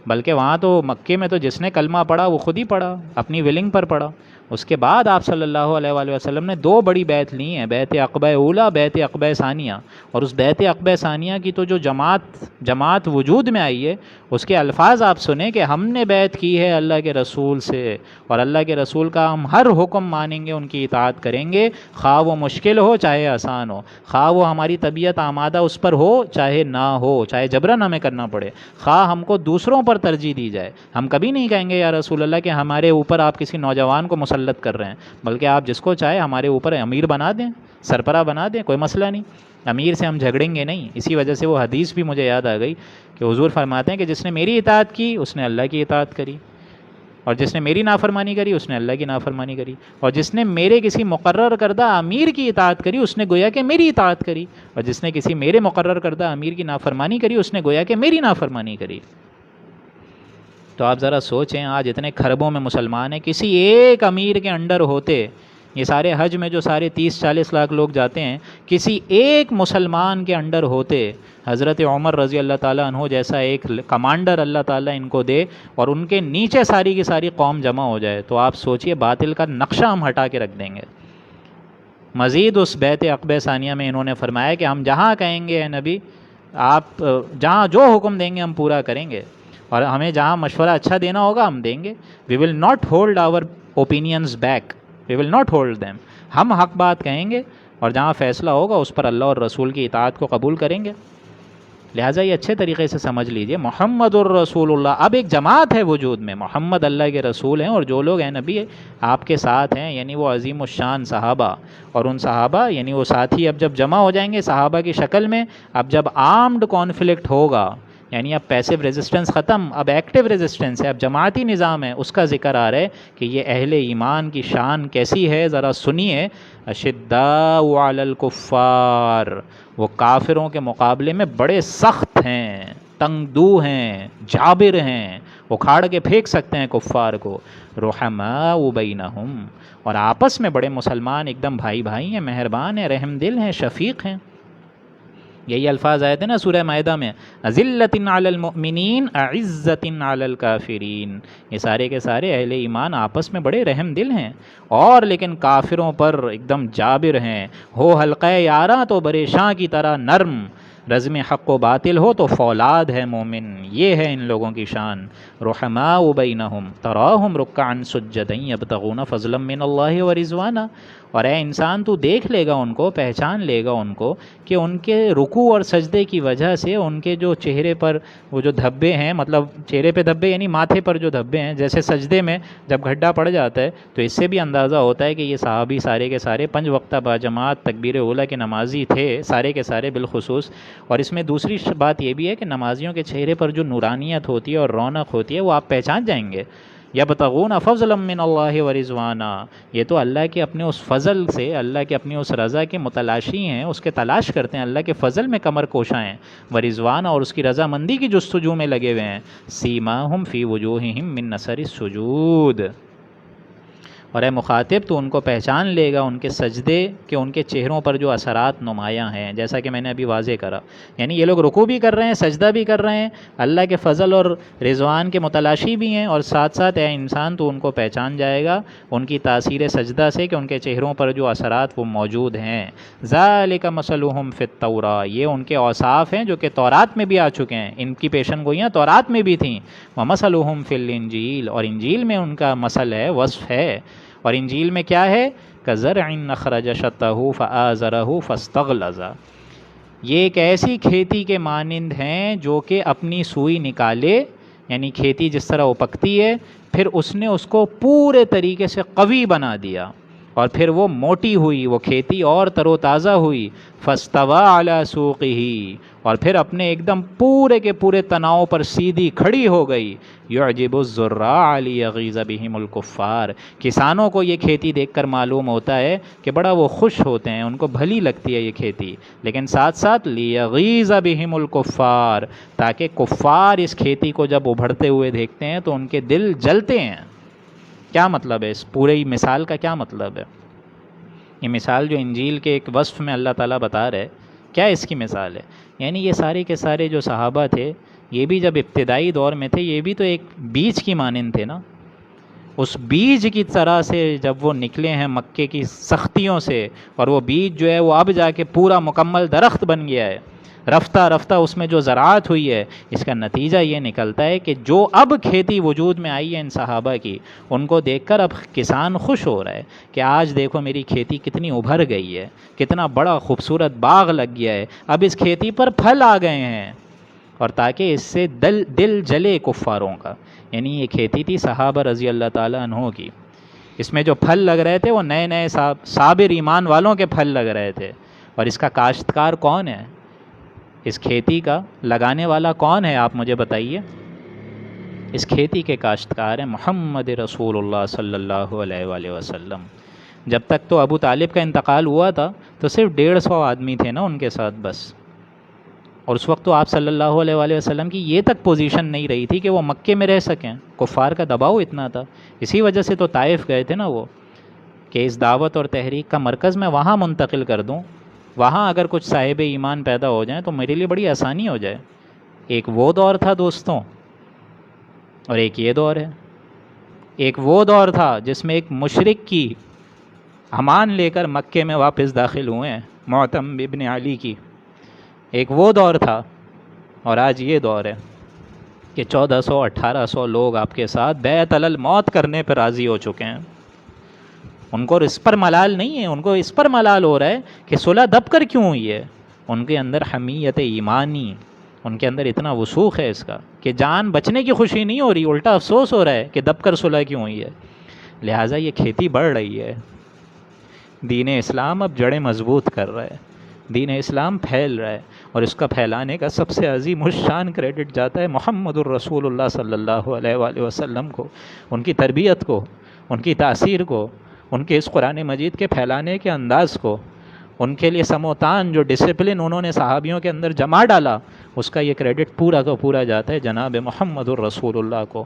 بلکہ وہاں تو مکے میں تو جس نے کلمہ پڑھا وہ خود ہی پڑھا، اپنی ولنگ پر پڑھا۔ اس کے بعد آپ صلی اللہ علیہ وآلہ وسلم نے 2 بڑی بیعت لی ہیں، بیعت عقبہ اولیٰ، بیعت عقبہ ثانیہ، اور اس بیعت عقبہ ثانیہ کی تو جو جماعت وجود میں آئی ہے، اس کے الفاظ آپ سنیں کہ ہم نے بیعت کی ہے اللہ کے رسول سے، اور اللہ کے رسول کا ہم ہر حکم مانیں گے، ان کی اطاعت کریں گے، خواہ وہ مشکل ہو چاہے آسان ہو، خواہ وہ ہماری طبیعت آمادہ اس پر ہو چاہے نہ ہو، چاہے جبرن ہمیں کرنا پڑے، خواہ ہم کو دوسروں پر پر ترجیح دی جائے۔ ہم کبھی نہیں کہیں گے یا رسول اللہ کہ ہمارے اوپر آپ کسی نوجوان کو مسلط کر رہے ہیں، بلکہ آپ جس کو چاہے ہمارے اوپر امیر بنا دیں، سربراہ بنا دیں، کوئی مسئلہ نہیں، امیر سے ہم جھگڑیں گے نہیں۔ اسی وجہ سے وہ حدیث بھی مجھے یاد آ گئی کہ حضور فرماتے ہیں کہ جس نے میری اطاعت کی اس نے اللہ کی اطاعت کری، اور جس نے میری نافرمانی کری اس نے اللہ کی نافرمانی کری، اور جس نے میرے کسی مقرر کردہ امیر کی اطاعت کری اس نے گویا کہ میری اطاعت کری، اور جس نے کسی میرے مقرر کردہ امیر کی نافرمانی کری اس نے گویا کہ میری نافرمانی کری۔ تو آپ ذرا سوچیں، آج اتنے خربوں میں مسلمان ہیں، کسی ایک امیر کے انڈر ہوتے، یہ سارے حج میں جو سارے 30-40 لاکھ لوگ جاتے ہیں، کسی ایک مسلمان کے انڈر ہوتے، حضرت عمر رضی اللہ تعالیٰ عنہ جیسا ایک کمانڈر اللہ تعالیٰ ان کو دے، اور ان کے نیچے ساری کی ساری قوم جمع ہو جائے، تو آپ سوچئے باطل کا نقشہ ہم ہٹا کے رکھ دیں گے۔ مزید اس بیعت عقبہ ثانیہ میں انہوں نے فرمایا کہ ہم جہاں کہیں گے اے نبی، آپ جہاں جو حکم دیں گے ہم پورا کریں گے، اور ہمیں جہاں مشورہ اچھا دینا ہوگا ہم دیں گے۔ We will not hold our opinions back, we will not hold them, ہم حق بات کہیں گے، اور جہاں فیصلہ ہوگا اس پر اللہ اور رسول کی اطاعت کو قبول کریں گے۔ لہٰذا یہ اچھے طریقے سے سمجھ لیجئے، محمد الرسول اللہ، اب ایک جماعت ہے وجود میں، محمد اللہ کے رسول ہیں، اور جو لوگ ہیں نبی آپ کے ساتھ ہیں، یعنی وہ عظیم الشان صحابہ، اور ان صحابہ یعنی وہ ساتھی اب جب جمع ہو جائیں گے صحابہ کی شکل میں، اب جب آرمڈ کانفلکٹ ہوگا، یعنی اب پیسیو ریزسٹنس ختم، اب ایکٹیو ریزسٹنس ہے، اب جماعتی نظام ہے، اس کا ذکر آ رہا ہے کہ یہ اہل ایمان کی شان کیسی ہے، ذرا سنیے۔ اشداء علی الکفار، وہ کافروں کے مقابلے میں بڑے سخت ہیں، تنگ دو ہیں، جابر ہیں، اکھاڑ کے پھینک سکتے ہیں کفار کو۔ رحماء بینہم، اور آپس میں بڑے مسلمان ایک دم بھائی بھائی ہیں، مہربان ہیں، رحم دل ہیں، شفیق ہیں۔ یہی الفاظ آئے تھے نا سورہ مائدہ میں، اذلۃ علی المؤمنین اعزۃ علی الکافرین، یہ سارے کے سارے اہل ایمان آپس میں بڑے رحم دل ہیں، اور لیکن کافروں پر ایک دم جابر ہیں۔ ہو حلقہ یاراں تو بریشاں کی طرح نرم، رزم حق و باطل ہو تو فولاد ہے مومن، یہ ہے ان لوگوں کی شان۔ رحماء بینہم تراہم رکعا سجدا یبتغون فضلا من اللہ ورضوانا، اور اے انسان تو دیکھ لے گا ان کو، پہچان لے گا ان کو کہ ان کے رکوع اور سجدے کی وجہ سے ان کے جو چہرے پر وہ جو دھبے ہیں، مطلب چہرے پہ دھبے یعنی ماتھے پر جو دھبے ہیں، جیسے سجدے میں جب گھڈا پڑ جاتا ہے تو اس سے بھی اندازہ ہوتا ہے کہ یہ صحابی سارے کے سارے 5 وقتہ باجماعت تکبیر اولیٰ کے نمازی تھے، سارے کے سارے بالخصوص۔ اور اس میں دوسری بات یہ بھی ہے کہ نمازیوں کے چہرے پر جو نورانیت ہوتی ہے اور رونق ہوتی ہے وہ آپ پہچان جائیں گے۔ یبتغون فضلا من اللہ ورضوانا، یہ تو اللہ کے اپنے اس فضل سے، اللہ کے اپنی اس رضا کے متلاشی ہیں، اس کے تلاش کرتے ہیں، اللہ کے فضل میں کمر کوشاں ہیں، ورضوانا، اور اس کی رضامندی کی جستجو میں لگے ہوئے ہیں۔ سیماہم فی وجوہہم من نثر السجود، اور اے مخاطب تو ان کو پہچان لے گا ان کے سجدے کہ ان کے چہروں پر جو اثرات نمایاں ہیں، جیسا کہ میں نے ابھی واضح کرا، یعنی یہ لوگ رکوع بھی کر رہے ہیں، سجدہ بھی کر رہے ہیں، اللہ کے فضل اور رضوان کے متلاشی بھی ہیں، اور ساتھ ساتھ اے انسان تو ان کو پہچان جائے گا ان کی تاثیر سجدہ سے کہ ان کے چہروں پر جو اثرات وہ موجود ہیں۔ ذالک مثلہم فی التوراۃ، یہ ان کے اوصاف ہیں جو کہ تورات میں بھی آ چکے ہیں، ان کی پیشن گوئیاں تورات میں بھی تھیں۔ ومثلہم فی الانجیل، اور انجیل میں ان کا مثل ہے، وصف ہے، اور انجیل میں کیا ہے؟ کزرع اخرج شطہ فآزرہ فاستغلظ، یہ ایک ایسی کھیتی کے مانند ہیں جو کہ اپنی سوئی نکالے، یعنی کھیتی جس طرح وہ پکتی ہے، پھر اس نے اس کو پورے طریقے سے قوی بنا دیا، اور پھر وہ موٹی ہوئی، وہ کھیتی اور تر و تازہ ہوئی۔ فاستوى علی سوقہ، اور پھر اپنے ایک دم پورے کے پورے تناؤ پر سیدھی کھڑی ہو گئی۔ یعجب الزراع لیغیظ بہم الکفار، کسانوں کو یہ کھیتی دیکھ کر معلوم ہوتا ہے کہ بڑا وہ خوش ہوتے ہیں، ان کو بھلی لگتی ہے یہ کھیتی، لیکن ساتھ ساتھ لیغیظ بہم الکفار، تاکہ کفار اس کھیتی کو جب ابھرتے ہوئے دیکھتے ہیں تو ان کے دل جلتے ہیں۔ کیا مطلب ہے اس پورے مثال کا؟ کیا مطلب ہے یہ مثال جو انجیل کے ایک وصف میں اللہ تعالیٰ بتا رہے، کیا اس کی مثال ہے؟ یعنی یہ سارے کے سارے جو صحابہ تھے، یہ بھی جب ابتدائی دور میں تھے، یہ بھی تو ایک بیج کی مانند تھے نا، اس بیج کی طرح سے جب وہ نکلے ہیں مکے کی سختیوں سے، اور وہ بیج جو ہے وہ اب جا کے پورا مکمل درخت بن گیا ہے، رفتہ رفتہ اس میں جو زراعت ہوئی ہے، اس کا نتیجہ یہ نکلتا ہے کہ جو اب کھیتی وجود میں آئی ہے ان صحابہ کی، ان کو دیکھ کر اب کسان خوش ہو رہا ہے کہ آج دیکھو میری کھیتی کتنی ابھر گئی ہے، کتنا بڑا خوبصورت باغ لگ گیا ہے، اب اس کھیتی پر پھل آ گئے ہیں، اور تاکہ اس سے دل جلے کفاروں کا. یعنی یہ کھیتی تھی صحابہ رضی اللہ تعالیٰ عنہ کی، اس میں جو پھل لگ رہے تھے وہ نئے نئے صابر ایمان والوں کے پھل لگ رہے تھے. اور اس کا کاشتکار کون ہے؟ اس کھیتی کا لگانے والا کون ہے؟ آپ مجھے بتائیے. اس کھیتی کے کاشتکار ہیں محمد رسول اللہ صلی اللہ علیہ وآلہ وسلم. جب تک تو ابو طالب کا انتقال ہوا تھا تو صرف 150 آدمی تھے نا ان کے ساتھ بس. اور اس وقت تو آپ صلی اللہ علیہ وآلہ وسلم کی یہ تک پوزیشن نہیں رہی تھی کہ وہ مکے میں رہ سکیں، کفار کا دباؤ اتنا تھا. اسی وجہ سے تو طائف گئے تھے نا وہ، کہ اس دعوت اور تحریک کا مرکز میں وہاں منتقل کر دوں، وہاں اگر کچھ صاحب ایمان پیدا ہو جائیں تو میرے لیے بڑی آسانی ہو جائے. ایک وہ دور تھا دوستوں، اور ایک یہ دور ہے. ایک وہ دور تھا جس میں ایک مشرک کی امان لے کر مکے میں واپس داخل ہوئے ہیں، معتم ابن علی کی. ایک وہ دور تھا، اور آج یہ دور ہے کہ 1400-1800 لوگ آپ کے ساتھ بیعت علی الموت کرنے پر راضی ہو چکے ہیں. ان کو اس پر ملال نہیں ہے، ان کو اس پر ملال ہو رہا ہے کہ صلح دب کر کیوں ہوئی ہے. ان کے اندر حمیت ایمانی، ان کے اندر اتنا وثوق ہے اس کا کہ جان بچنے کی خوشی نہیں ہو رہی، الٹا افسوس ہو رہا ہے کہ دب کر صلح کیوں ہوئی ہے. لہٰذا یہ کھیتی بڑھ رہی ہے. دین اسلام اب جڑیں مضبوط کر رہا ہے، دین اسلام پھیل رہا ہے، اور اس کا پھیلانے کا سب سے عظیم الشان کریڈٹ جاتا ہے محمد الرسول اللہ صلی اللہ علیہ وآلہ وسلم کو، ان کی تربیت کو، ان کی تاثیر کو، ان کے اس قرآن مجید کے پھیلانے کے انداز کو، ان کے لیے سموتان جو ڈسپلن انہوں نے صحابیوں کے اندر جما ڈالا، اس کا یہ کریڈٹ پورا کا پورا جاتا ہے جناب محمد الرسول اللہ کو.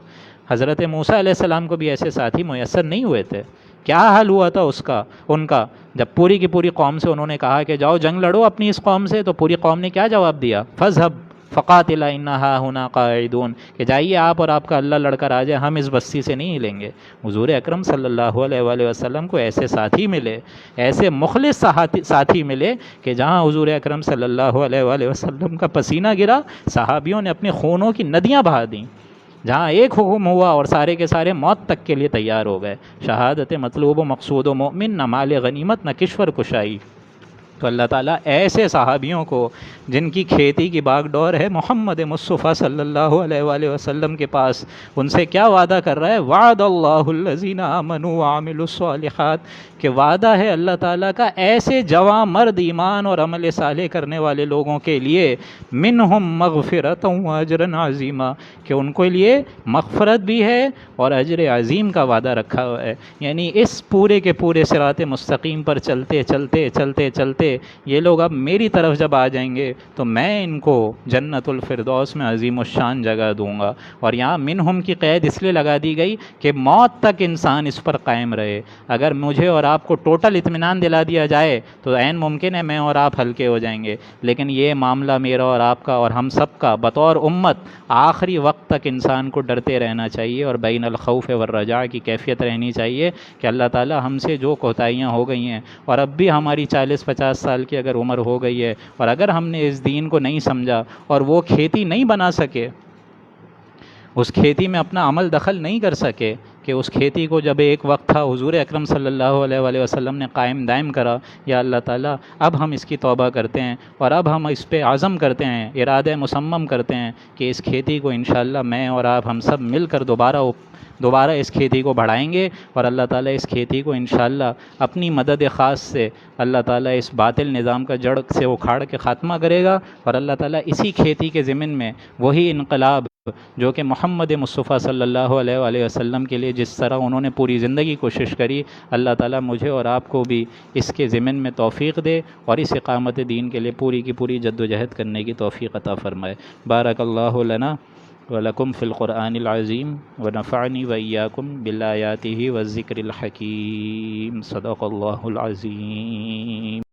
حضرت موسیٰ علیہ السلام کو بھی ایسے ساتھی میسر نہیں ہوئے تھے. کیا حال ہوا تھا ان کا جب پوری کی پوری قوم سے انہوں نے کہا کہ جاؤ جنگ لڑو اپنی اس قوم سے، تو پوری قوم نے کیا جواب دیا؟ فَاذْهَبْ فَقَاتِلَا إِنَّا هَاهُنَا قَاعِدُونَ، کہ جائیے آپ اور آپ کا اللہ لڑ کر آ جائے، ہم اس بستی سے نہیں ہلیں گے. حضور اکرم صلی اللہ علیہ وآلہ وسلم کو ایسے ساتھی ملے، ایسے مخلص ساتھی ملے کہ جہاں حضور اکرم صلی اللہ علیہ وآلہ وسلم کا پسینہ گرا، صحابیوں نے اپنے خونوں کی ندیاں بہا دیں. جہاں ایک حکم ہوا اور سارے کے سارے موت تک کے لیے تیار ہو گئے. شہادت مطلوب و مقصود و مومن، نہ مال غنیمت نہ کشور کشائی. تو اللہ تعالیٰ ایسے صحابیوں کو جن کی کھیتی کی باغ ڈور ہے محمد مصطفیٰ صلی اللہ علیہ وآلہ وسلم کے پاس، ان سے کیا وعدہ کر رہا ہے؟ وعد اللہ الذین آمنوا وعملوا الصالحات، کہ وعدہ ہے اللہ تعالیٰ کا ایسے جواں مرد ایمان اور عمل صالح کرنے والے لوگوں کے لیے، منہم مغفرۃ و اجرا عظیما، کہ ان کے لیے مغفرت بھی ہے اور اجر عظیم کا وعدہ رکھا ہوا ہے. یعنی اس پورے کے پورے صراط مستقیم پر چلتے چلتے چلتے چلتے یہ لوگ اب میری طرف جب آ جائیں گے تو میں ان کو جنت الفردوس میں عظیم الشان جگہ دوں گا. اور یہاں منہم کی قید اس لیے لگا دی گئی کہ موت تک انسان اس پر قائم رہے. اگر مجھے اور آپ کو ٹوٹل اطمینان دلا دیا جائے تو عین ممکن ہے میں اور آپ ہلکے ہو جائیں گے، لیکن یہ معاملہ میرا اور آپ کا اور ہم سب کا بطور امت آخری وقت تک انسان کو ڈرتے رہنا چاہیے، اور بین الخوف والرجاء کی کیفیت رہنی چاہیے کہ اللہ تعالی ہم سے جو کوتاہیاں ہو گئی ہیں، اور اب بھی ہماری 40-50 سال کی اگر عمر ہو گئی ہے، اور اگر ہم نے اس دین کو نہیں سمجھا اور وہ کھیتی نہیں بنا سکے، اس کھیتی میں اپنا عمل دخل نہیں کر سکے، کہ اس کھیتی کو جب ایک وقت تھا حضور اکرم صلی اللہ علیہ وآلہ وسلم نے قائم دائم کرا، یا اللہ تعالیٰ اب ہم اس کی توبہ کرتے ہیں اور اب ہم اس پہ عزم کرتے ہیں، ارادہ مصمم کرتے ہیں کہ اس کھیتی کو انشاءاللہ میں اور آپ ہم سب مل کر دوبارہ اس کھیتی کو بڑھائیں گے، اور اللہ تعالیٰ اس کھیتی کو انشاءاللہ اپنی مدد خاص سے اللہ تعالیٰ اس باطل نظام کا جڑ سے اکھاڑ کے خاتمہ کرے گا. اور اللہ تعالیٰ اسی کھیتی کے ضمن میں وہی انقلاب جو کہ محمد مصطفیٰ صلی اللہ علیہ وآلہ وسلم کے لیے جس طرح انہوں نے پوری زندگی کوشش کری، اللہ تعالیٰ مجھے اور آپ کو بھی اس کے ضمن میں توفیق دے اور اس اقامت دین کے لیے پوری کی پوری جد و جہد کرنے کی توفیق عطا فرمائے. بارک اللہ لنا ولکم فی القرآن العظیم ونفعنی وإیاکم بالآیاتہ والذکر الحکیم. صدق اللہ العظیم.